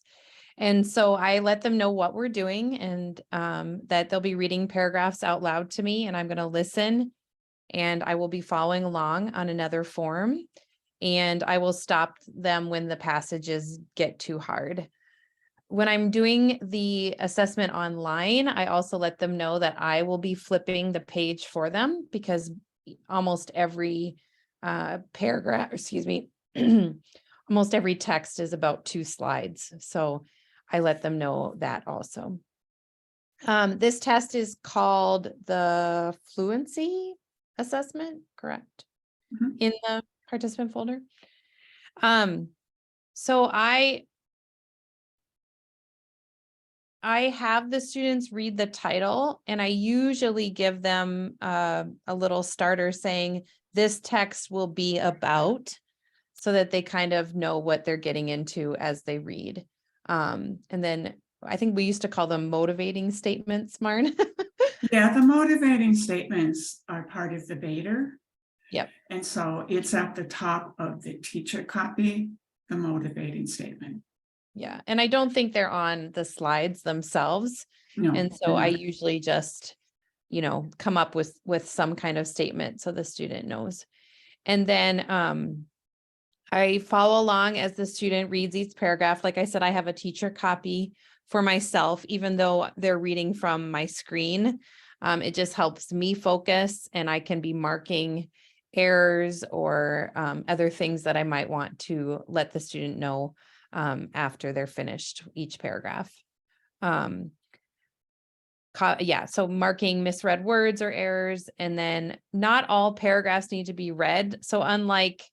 And so I let them know what we're doing and that they'll be reading paragraphs out loud to me, and I'm going to listen, and I will be following along on another form, and I will stop them when the passages get too hard. When I'm doing the assessment online, I also let them know that I will be flipping the page for them, because almost every paragraph, almost every text is about 2 slides. So I let them know that also. This test is called the fluency assessment, correct? Mhm. In the participant folder. So I have the students read the title, and I usually give them a little starter saying this text will be about, so that they kind of know what they're getting into as they read. And then I think we used to call them motivating statements, Marn. Yeah, the motivating statements are part of the Bader. Yep. And so it's at the top of the teacher copy, the motivating statement. Yeah, and I don't think they're on the slides themselves. No, And so they're I not. usually just, come up with some kind of statement so the student knows. And then I follow along as the student reads each paragraph. Like I said, I have a teacher copy for myself, even though they're reading from my screen. It just helps me focus, and I can be marking errors or other things that I might want to let the student know after they're finished each paragraph. So marking misread words or errors, and then not all paragraphs need to be read. So unlike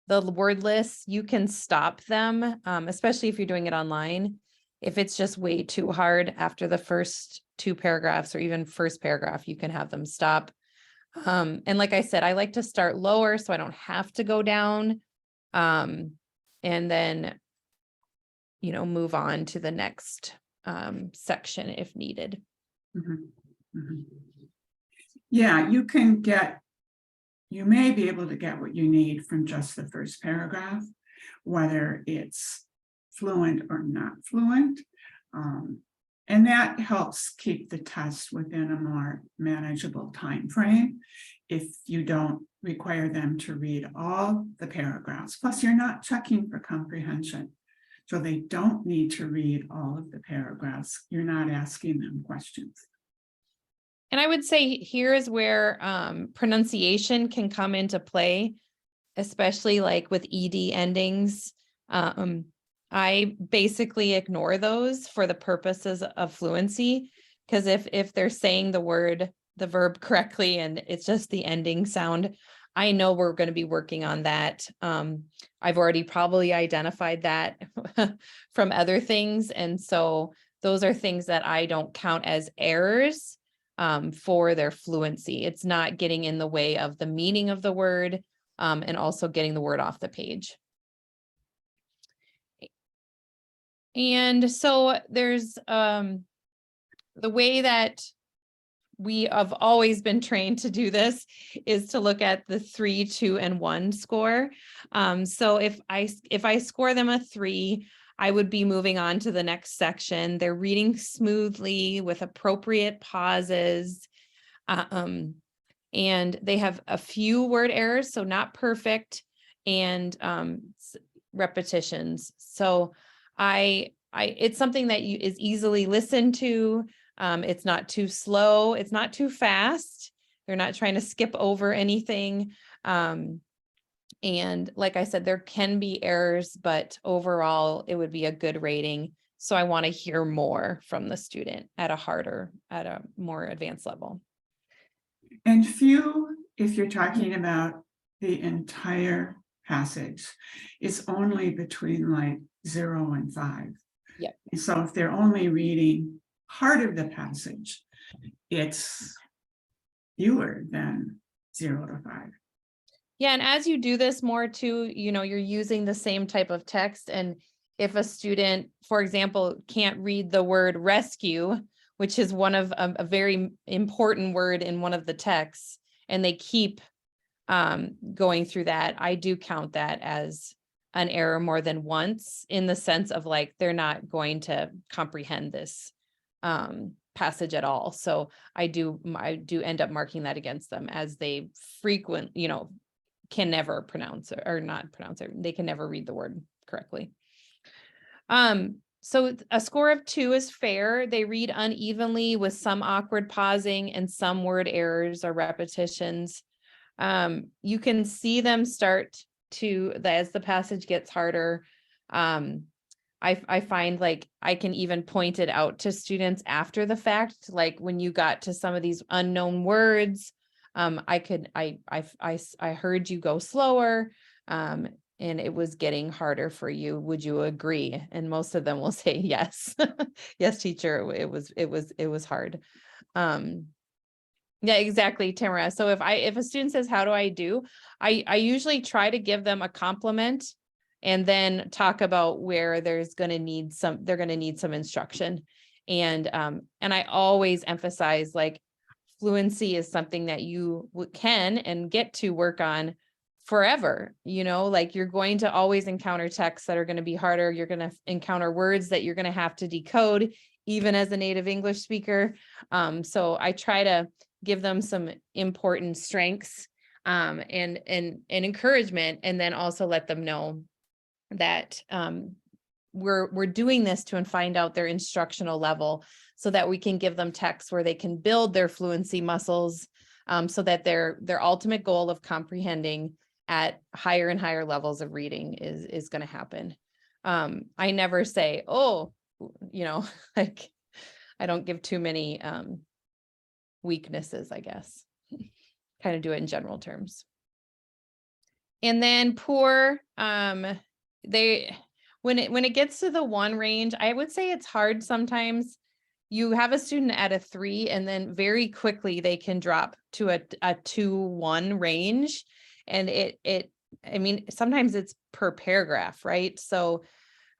the word lists, you can stop them, especially if you're doing it online. If it's just way too hard after the first 2 paragraphs or even first paragraph, you can have them stop. And like I said, I like to start lower so I don't have to go down. And then, move on to the next section if needed. Mhm, mhm. Yeah, you may be able to get what you need from just the first paragraph, whether it's fluent or not fluent. And that helps keep the test within a more manageable time frame if you don't require them to read all the paragraphs. Plus, you're not checking for comprehension. So they don't need to read all of the paragraphs. You're not asking them questions. And I would say here is where pronunciation can come into play, especially like with ED endings. I basically ignore those for the purposes of fluency, because if they're saying the verb correctly and it's just the ending sound, I know we're going to be working on that. I've already probably identified that from other things. And so those are things that I don't count as errors for their fluency. It's not getting in the way of the meaning of the word and also getting the word off the page. And so there's the way that we have always been trained to do this is to look at the 3, 2, and 1 score. So if I score them a 3, I would be moving on to the next section. They're reading smoothly with appropriate pauses. And they have a few word errors, so not perfect, and repetitions. So it's something that is easily listened to. It's not too slow. It's not too fast. They're not trying to skip over anything. And like I said, there can be errors, but overall it would be a good rating. So I want to hear more from the student at a more advanced level. And few, if you're talking about the entire passage, it's only between like 0 and 5. Yep. And so if they're only reading part of the passage, it's fewer than 0 to 5. Yeah, and as you do this more too, you're using the same type of text. And if a student, for example, can't read the word rescue, which is one of a very important word in one of the texts, and they keep going through that, I do count that as an error more than once, in the sense of like, they're not going to comprehend this passage at all. So I do end up marking that against them, as they can never pronounce or not pronounce it. They can never read the word correctly. So a score of 2 is fair. They read unevenly with some awkward pausing and some word errors or repetitions. You can see them start to, as the passage gets harder. I find like I can even point it out to students after the fact, like when you got to some of these unknown words, I heard you go slower, and it was getting harder for you. Would you agree? And most of them will say yes. Yes, teacher, it was hard. Yeah, exactly, Tamara. So if a student says, how do I do? I usually try to give them a compliment and then talk about where they're going to need some instruction. And I always emphasize, like, fluency is something that you can and get to work on forever. Like you're going to always encounter texts that are going to be harder. You're going to encounter words that you're going to have to decode, even as a native English speaker. So I try to give them some important strengths and encouragement, and then also let them know that we're doing this to find out their instructional level, so that we can give them texts where they can build their fluency muscles, so that their ultimate goal of comprehending at higher and higher levels of reading is going to happen. I never say, oh, like I don't give too many weaknesses, I guess. Kind of do it in general terms. And then poor, when it gets to the 1 range, I would say it's hard sometimes. You have a student at a 3, and then very quickly they can drop to a 2-1 range. And I mean, sometimes it's per paragraph, right? So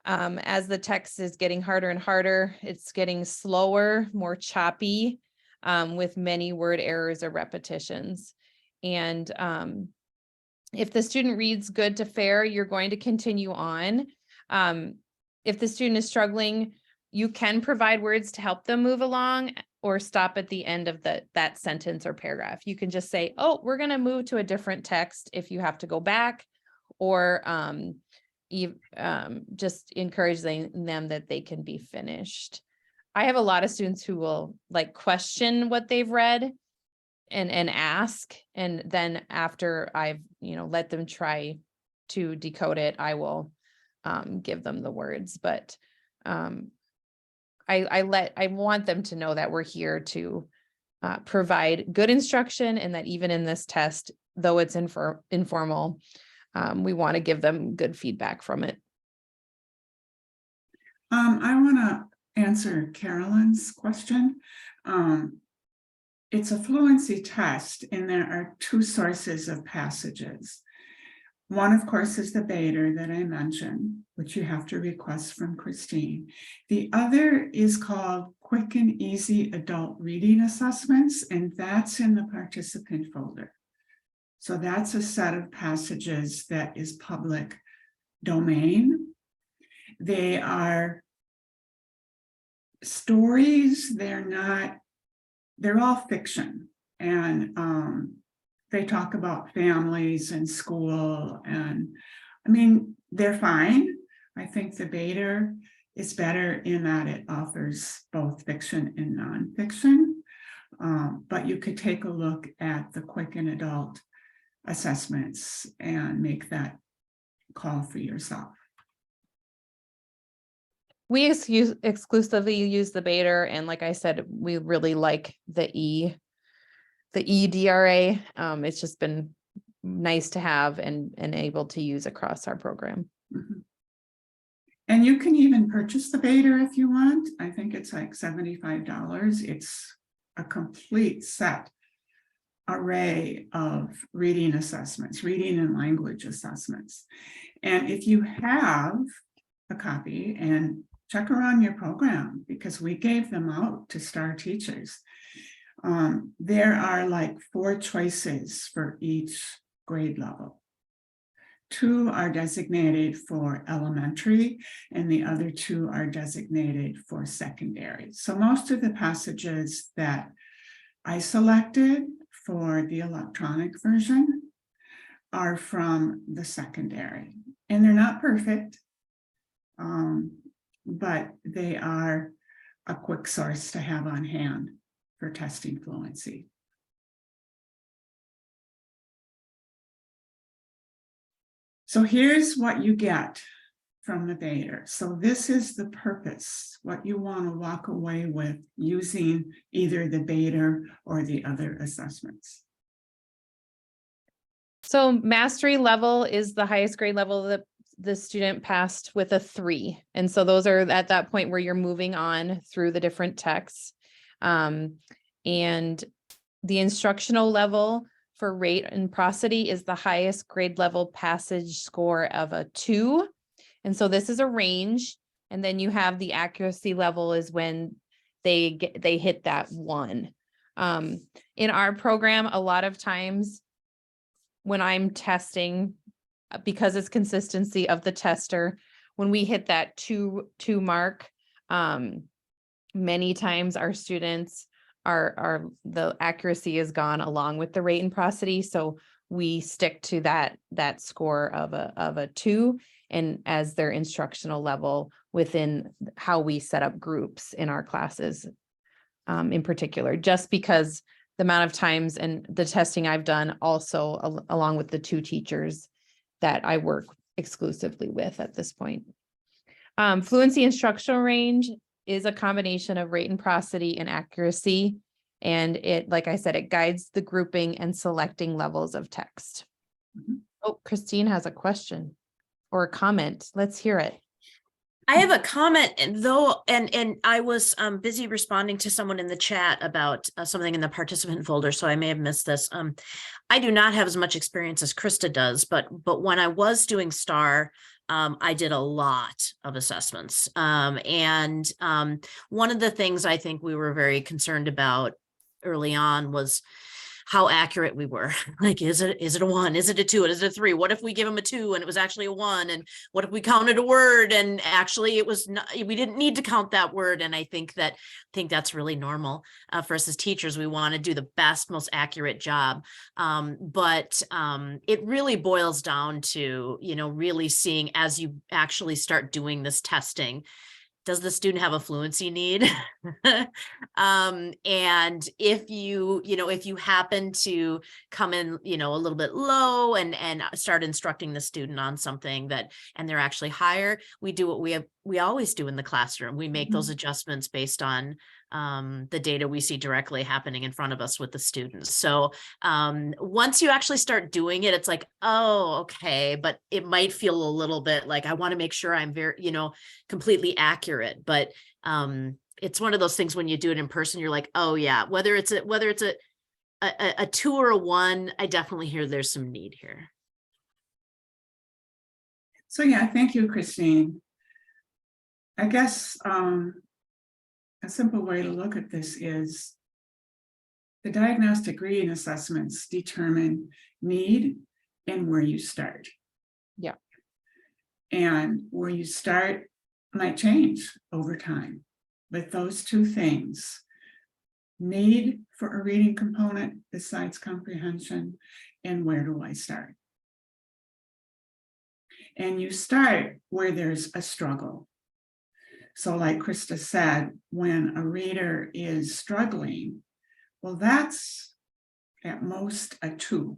as the text is getting harder and harder, it's getting slower, more choppy, with many word errors or repetitions. And if the student reads good to fair, you're going to continue on. If the student is struggling, you can provide words to help them move along, or stop at the end of that sentence or paragraph. You can just say, oh, we're going to move to a different text if you have to go back, or just encouraging them that they can be finished. I have a lot of students who will like question what they've read and ask, and then after I've let them try to decode it, I will give them the words. But I want them to know that we're here to provide good instruction, and that even in this test, though it's informal, we want to give them good feedback from it. I want to answer Carolyn's question. It's a fluency test, and there are 2 sources of passages. One, of course, is the Bader that I mentioned, which you have to request from Christine. The other is called Quick and Easy Adult Reading Assessments, and that's in the participant folder. So that's a set of passages that is public domain. They are stories, they're all fiction, and they talk about families and school, and I mean, they're fine. I think the Bader is better in that it offers both fiction and nonfiction, but you could take a look at the quick and adult assessments and make that call for yourself. We exclusively use the Bader, and like I said, we really like the EDRA. It's just been nice to have and able to use across our program. Mm-hmm. And you can even purchase the Bader if you want. I think it's like $75. It's a complete set array of reading assessments, reading and language assessments. And if you have a copy, and check around your program, because we gave them out to STAR teachers. There are like 4 choices for each grade level. 2 are designated for elementary, and the other 2 are designated for secondary. So most of the passages that I selected for the electronic version are from the secondary, and they're not perfect, but they are a quick source to have on hand for testing fluency. So here's what you get from the Bader. So this is the purpose, what you want to walk away with using either the Bader or the other assessments. So mastery level is the highest grade level that the student passed with a 3. And so those are at that point where you're moving on through the different texts. And the instructional level for rate and prosody is the highest grade level passage score of a 2. And so this is a range. And then you have the accuracy level is when they hit that 1. In our program, a lot of times when I'm testing, because it's consistency of the tester, when we hit that two mark, many times our students are the accuracy is gone along with the rate and prosody. So we stick to that score of a 2 and as their instructional level within how we set up groups in our classes, in particular, just because the amount of times and the testing I've done also along with the 2 teachers that I work exclusively with at this point. Fluency instructional range is a combination of rate and prosody and accuracy. And it, like I said, it guides the grouping and selecting levels of text. Oh, Christine has a question or a comment. Let's hear it. I have a comment, and though, and I was busy responding to someone in the chat about something in the participant folder, so I may have missed this. I do not have as much experience as Krista does, but when I was doing STAR, I did a lot of assessments. And one of the things I think we were very concerned about early on was how accurate we were. Like, is it a 1? Is it a 2? Is it a 3? What if we give them a 2 and it was actually a 1? And what if we counted a word and actually it was not, we didn't need to count that word. And I think that's really normal for us as teachers. We want to do the best, most accurate job. But it really boils down to, really seeing as you actually start doing this testing, does the student have a fluency need? And if you happen to come in, a little bit low and start instructing the student on something and they're actually higher, we do what we always do in the classroom. We make those adjustments based on the data we see directly happening in front of us with the students. So once you actually start doing it, it's like, oh, okay, but it might feel a little bit like I want to make sure I'm very, completely accurate. But it's one of those things when you do it in person, you're like, oh yeah, whether it's a 2 or a 1, I definitely hear there's some need here. So yeah, thank you, Christine. I guess a simple way to look at this is the diagnostic reading assessments determine need and where you start. Yeah. And where you start might change over time. But those 2 things, need for a reading component besides comprehension, and where do I start? And you start where there's a struggle. So like Krista said, when a reader is struggling, well, that's at most a 2.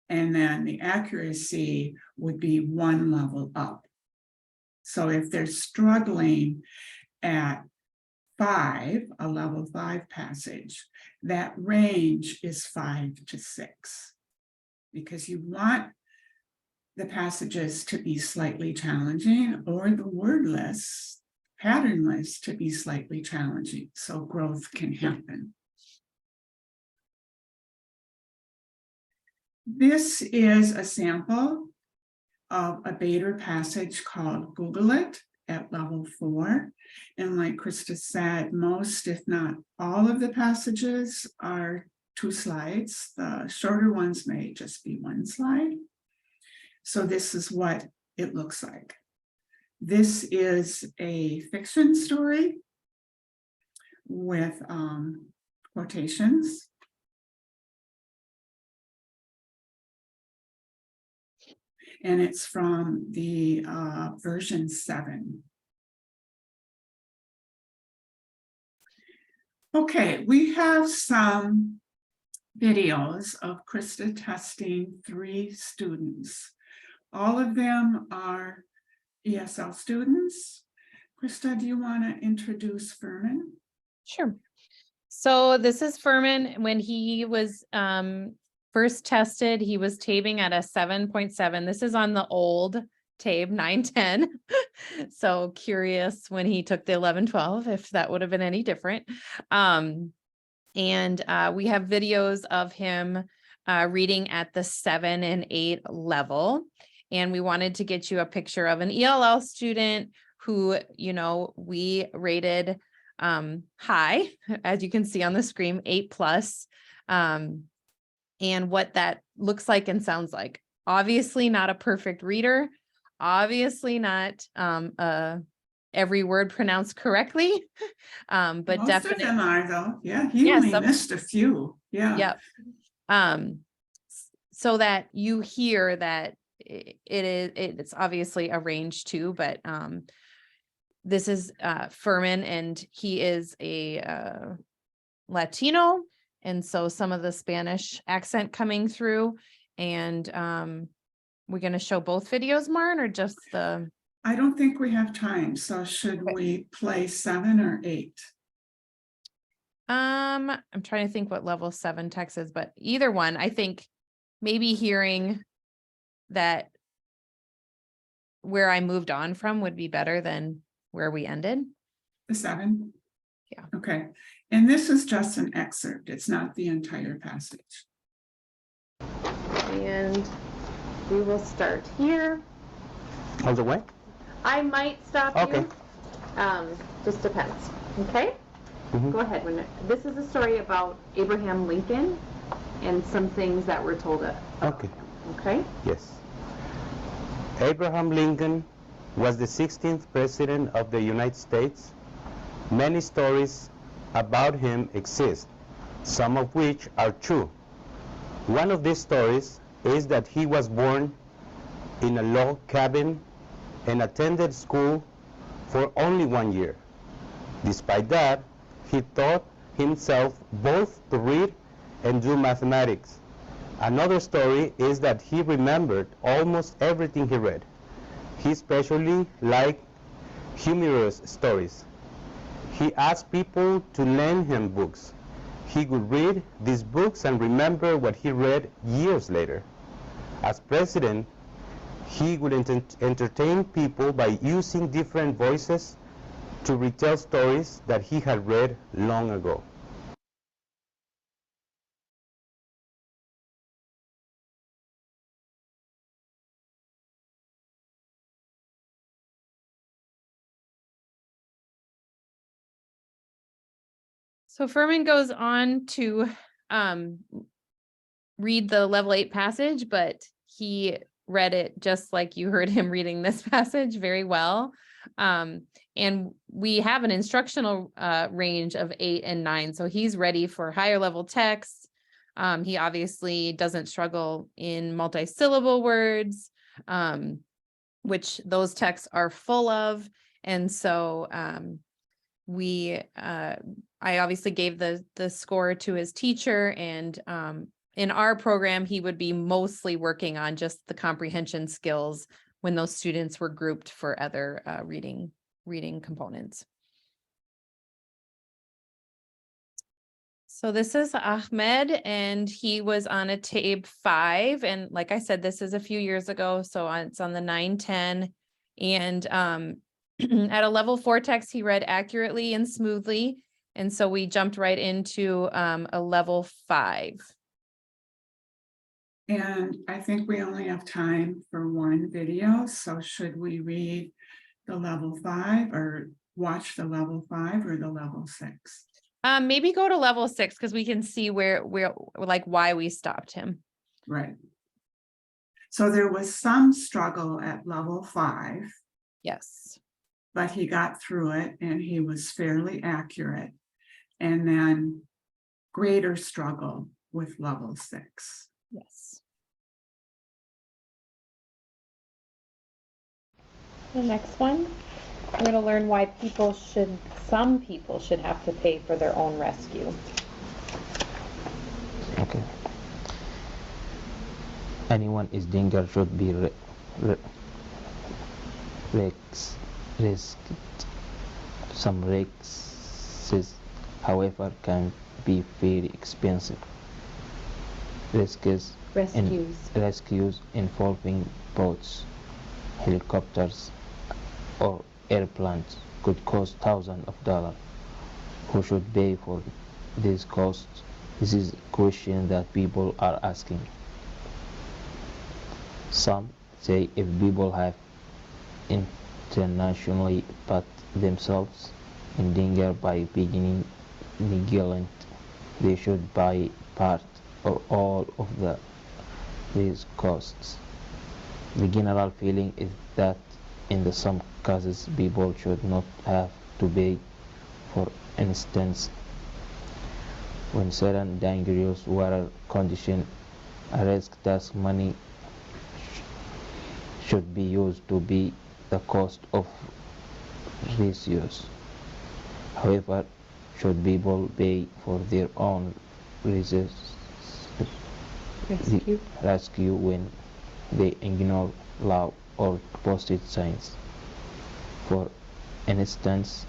And then the accuracy would be 1 level up. So if they're struggling at 5, a level 5 passage, that range is 5 to 6. Because you want the passages to be slightly challenging or the word list, pattern list to be slightly challenging so growth can happen. This is a sample of a Bader passage called Google It at level 4. And like Krista said, most, if not all of the passages are 2 slides. The shorter ones may just be 1 slide. So this is what it looks like. This is a fiction story with quotations. And it's from the version 7. Okay, we have some videos of Krista testing 3 students. All of them are ESL students. Krista, do you want to introduce Furman? Sure. So this is Furman. When he was first tested, he was tabing at a 7.7. This is on the old tabe 910. So curious when he took the 1112 if that would have been any different. And we have videos of him reading at the 7 and 8 level. And we wanted to get you a picture of an ELL student who, we rated high, as you can see on the screen, 8+, and what that looks like and sounds like. Obviously not a perfect reader, obviously not every word pronounced correctly, but Most of definitely. them are though. Yeah, he Yeah, only some- missed a few. Yeah. Yep. So that you hear that it's obviously a range too, but this is Furman, and he is a Latino, and so some of the Spanish accent coming through. And we're going to show both videos, Marn, or just the? I don't think we have time. So should we play 7 or 8? I'm trying to think what level 7 text is, but either one, I think maybe hearing that where I moved on from would be better than where we ended. The 7? Yeah. Okay. And this is just an excerpt. It's not the entire passage. And we will start here. All the way? I might stop Okay. you. Just depends. Okay? Mhm. Go ahead. This is a story about Abraham Lincoln and some things that were told about Okay. him. Okay? Yes. Abraham Lincoln was the 16th president of the United States. Many stories about him exist, some of which are true. One of these stories is that he was born in a log cabin and attended school for only 1 year. Despite that, he taught himself both to read and do mathematics. Another story is that he remembered almost everything he read. He especially liked humorous stories. He asked people to lend him books. He would read these books and remember what he read years later. As president, he would entertain people by using different voices to retell stories that he had read long ago. So Furman goes on to read the level 8 passage, but he read it just like you heard him reading this passage very well. And we have an instructional range of 8 and 9. So he's ready for higher level texts. He obviously doesn't struggle in multi-syllable words, which those texts are full of. And so I obviously gave the score to his teacher, and in our program, he would be mostly working on just the comprehension skills when those students were grouped for other reading components. So this is Ahmed, and he was on a tape 5. And like I said, this is a few years ago. So it's on the 9-10. And at a level 4 text, he read accurately and smoothly. And so we jumped right into a level 5. And I think we only have time for one video. So should we read the level 5 or watch the level 5 or the level 6? Maybe go to level 6 because we can see where like why we stopped him. Right. So there was some struggle at level 5. Yes. But he got through it and he was fairly accurate. And then greater struggle with level 6. Yes. The next one, we're going to learn why some people should have to pay for their own rescue. Okay. Anyone is danger should be risked. Some risks, however, can be very expensive. Rescues involving boats, helicopters, or airplanes could cost thousands of dollars. Who should pay for these costs? This is a question that people are asking. Some say if people have internationally put themselves endanger by beginning negligent. They should buy part or all of these costs. The general feeling is that in some cases people should not have to pay. For instance, when certain dangerous water conditions arise, tax money should be used to pay the cost of misuse. However, should people pay for their own rescue when they ignore law or posted signs? For instance,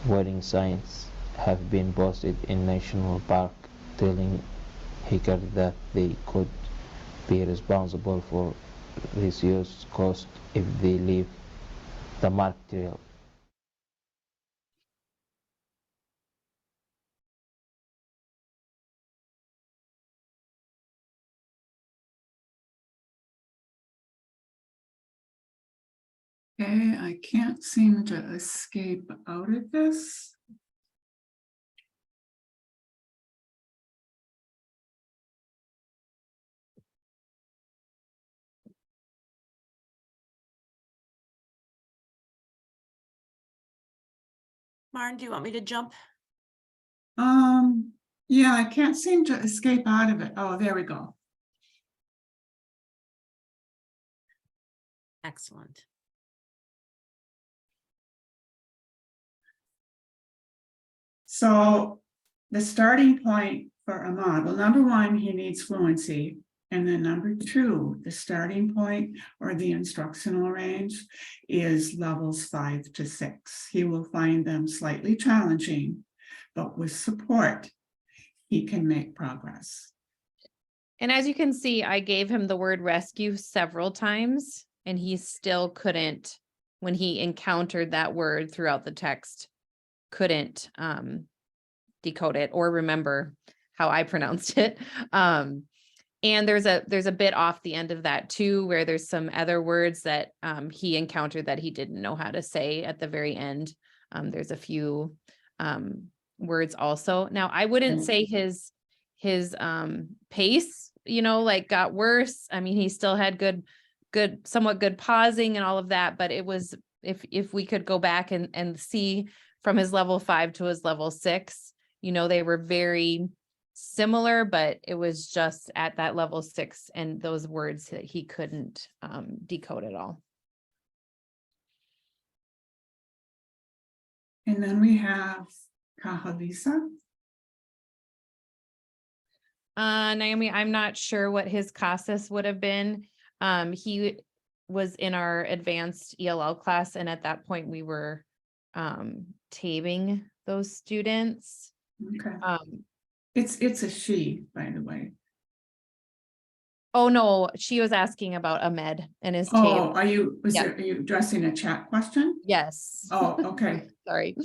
warning signs have been posted in national park telling hikers that they could be responsible for misuse cost if they leave the marked trail. Okay, I can't seem to escape out of this. Marn, do you want me to jump? Yeah, I can't seem to escape out of it. Oh, there we go. Excellent. So the starting point for Ahmad, well, number one, he needs fluency. And then number two, the starting point or the instructional range is levels 5 to 6. He will find them slightly challenging, but with support, he can make progress. And as you can see, I gave him the word rescue several times and he still couldn't, when he encountered that word throughout the text, couldn't decode it or remember how I pronounced it. And there's a bit off the end of that too, where there's some other words that he encountered that he didn't know how to say at the very end. There's a few words also. Now, I wouldn't say his pace, like got worse. I mean, he still had somewhat good pausing and all of that, but it was, if we could go back and see from his level 5 to his level 6, they were very similar, but it was just at that level 6 and those words that he couldn't decode at all. And then we have Kahalisa. Naomi, I'm not sure what his CASAS would have been. He was in our advanced ELL class, and at that point we were tabing those students. Okay. It's a she, by the way. Oh no, she was asking about Ahmed and his tape. Oh, are you addressing a chat question? Yes. Oh, okay. Sorry.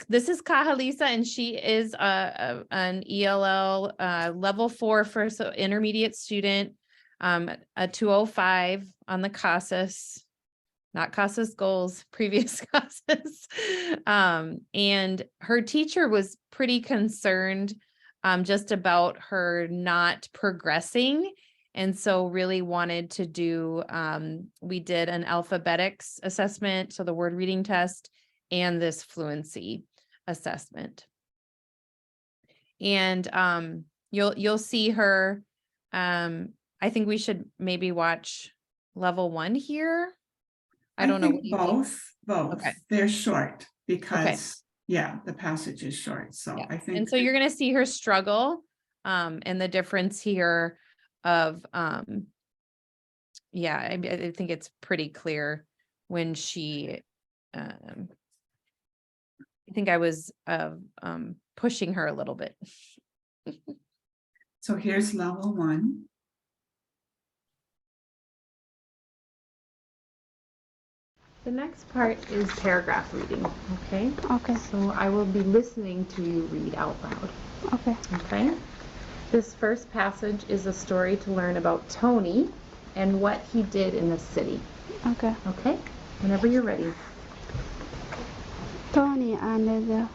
This is Kahalisa, and she is an ELL level 4 for intermediate student, a 205 on the CASAS, not CASAS goals, previous CASAS. And her teacher was pretty concerned just about her not progressing. And so really wanted to do, we did an alphabetics assessment, so the word reading test, and this fluency assessment. And you'll see her, I think we should maybe watch level 1 here. I don't know. What you think? Both. Okay. They're short because yeah, the passage is short. So Yeah. I think. And so you're going to see her struggle and the difference here of, yeah, I think it's pretty clear when she, I think I was pushing her a little bit. So here's level 1. The next part is paragraph reading, okay? Okay. So I will be listening to you read out loud. Okay. Okay? This first passage is a story to learn about Tony and what he did in the city. Okay. Okay? Whenever you're ready. Tony and the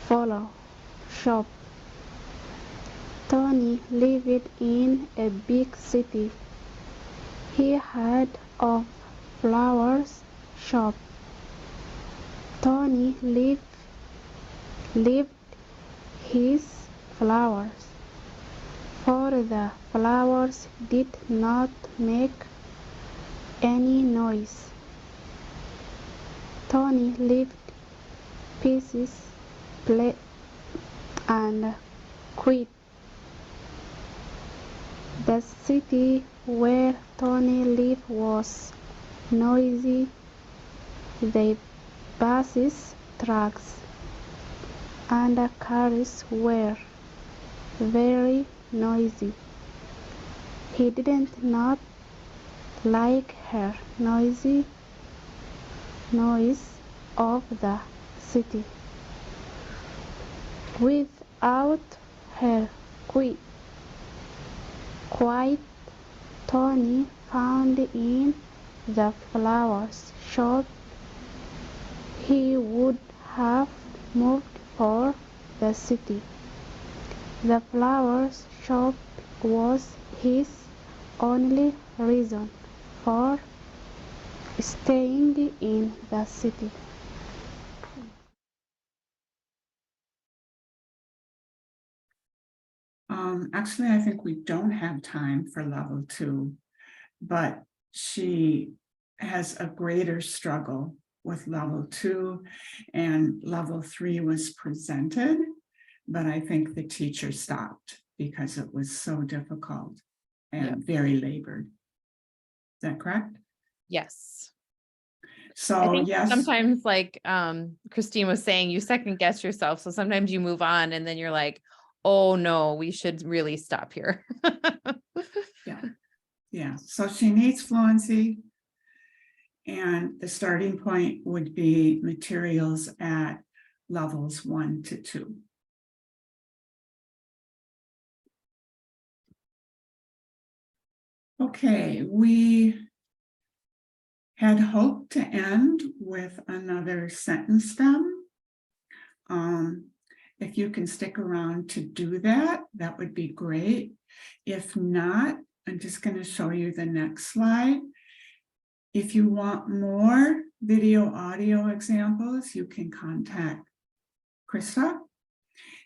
fellow shop. Tony lived in a big city. He had a flowers shop. Tony lived his flowers, for the flowers did not make any noise. Tony lived pieces, play, and quit. The city where Tony lived was noisy. The buses, trucks, and cars were very noisy. He didn't not like her noise of the city. Without her quiet, Tony found in the flowers shop he would have moved for the city. The flowers shop was his only reason for staying in the city. Actually, I think we don't have time for level 2, but she has a greater struggle with level 2, and level 3 was presented, but I think the teacher stopped because it was so difficult and very labored. Is that correct? Yes. So I think yes, sometimes, like Christine was saying, you second guess yourself. So sometimes you move on and then you're like, oh no, we should really stop here. yeah. So she needs fluency, and the starting point would be materials at levels 1 to 2. Okay, we had hoped to end with another sentence stem. If you can stick around to do that, that would be great. If not, I'm just going to show you the next slide. If you want more video audio examples, you can contact Krista.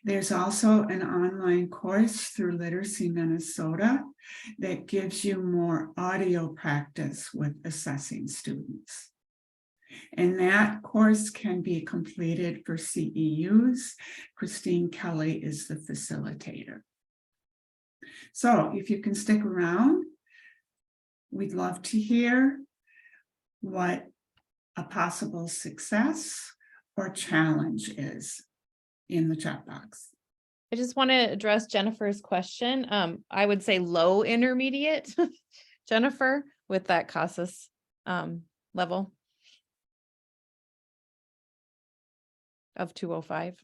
There's also an online course through Literacy Minnesota that gives you more audio practice with assessing students. And that course can be completed for CEUs. Christine Kelly is the facilitator. So if you can stick around, we'd love to hear what a possible success or challenge is in the chat box. I just want to address Jennifer's question. I would say low intermediate, Jennifer, with that CASAS level of 205.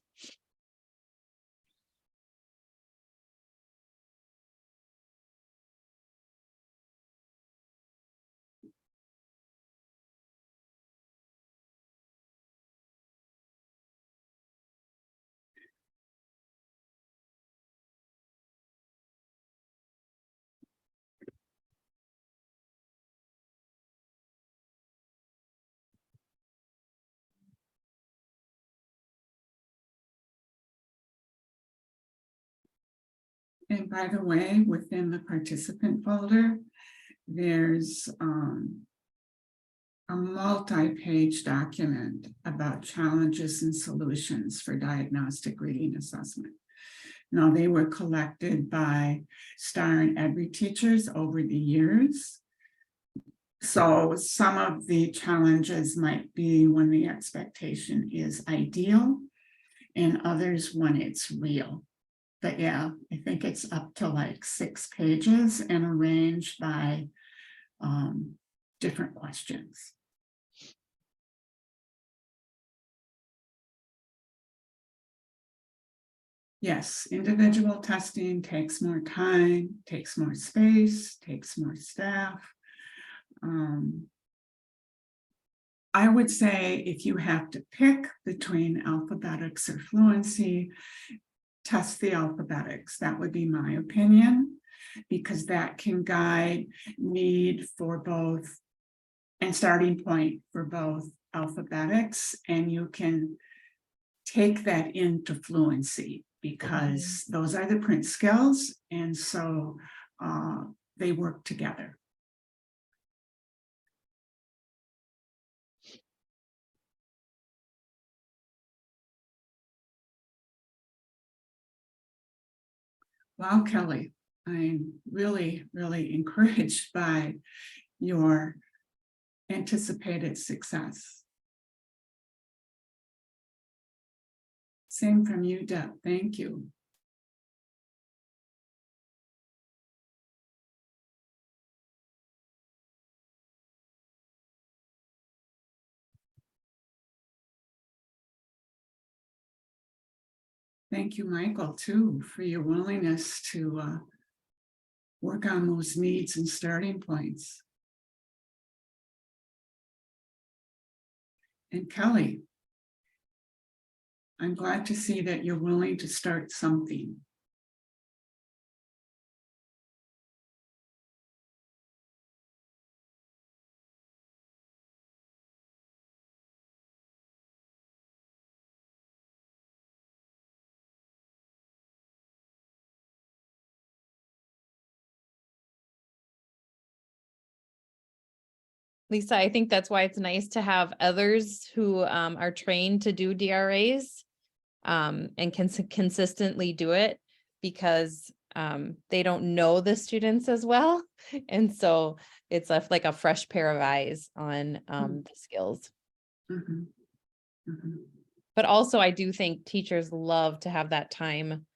And by the way, within the participant folder, there's a multi-page document about challenges and solutions for diagnostic reading assessment. Now, they were collected by STAR and EBRI teachers over the years. So some of the challenges might be when the expectation is ideal, and others when it's real. But yeah, I think it's up to like 6 pages and arranged by different questions. Yes, individual testing takes more time, takes more space, takes more staff. I would say if you have to pick between alphabetics or fluency, test the alphabetics. That would be my opinion, because that can guide need for both and starting point for both alphabetics, and you can take that into fluency because those are the print skills, and so they work together. Wow, Kelly, I'm really, really encouraged by your anticipated success. Same from you, Deb. Thank you. Thank you, Michael, too, for your willingness to work on those needs and starting points. And Kelly, I'm glad to see that you're willing to start something. Lisa, I think that's why it's nice to have others who are trained to do DRAs and can consistently do it, because they don't know the students as well. And so it's like a fresh pair of eyes on the skills. Mhm. Mhm. But also I do think teachers love to have that time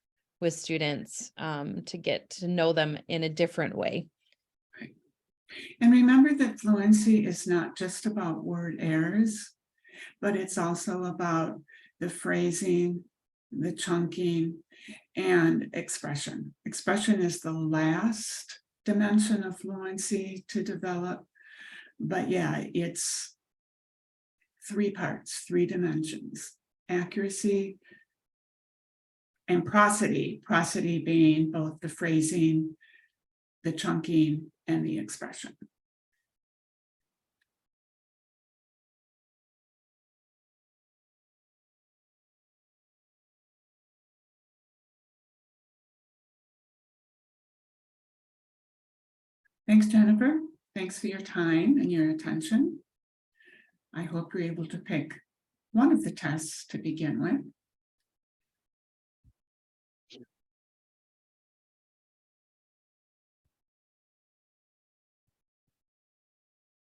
with students to get to know them in a different way. And remember that fluency is not just about word errors, but it's also about the phrasing, the chunking, and expression. Expression is the last dimension of fluency to develop. But yeah, it's 3 parts, 3 dimensions: accuracy and prosody. Prosody being both the phrasing, the chunking, and the expression. Thanks, Jennifer. Thanks for your time and your attention. I hope you're able to pick one of the tests to begin with.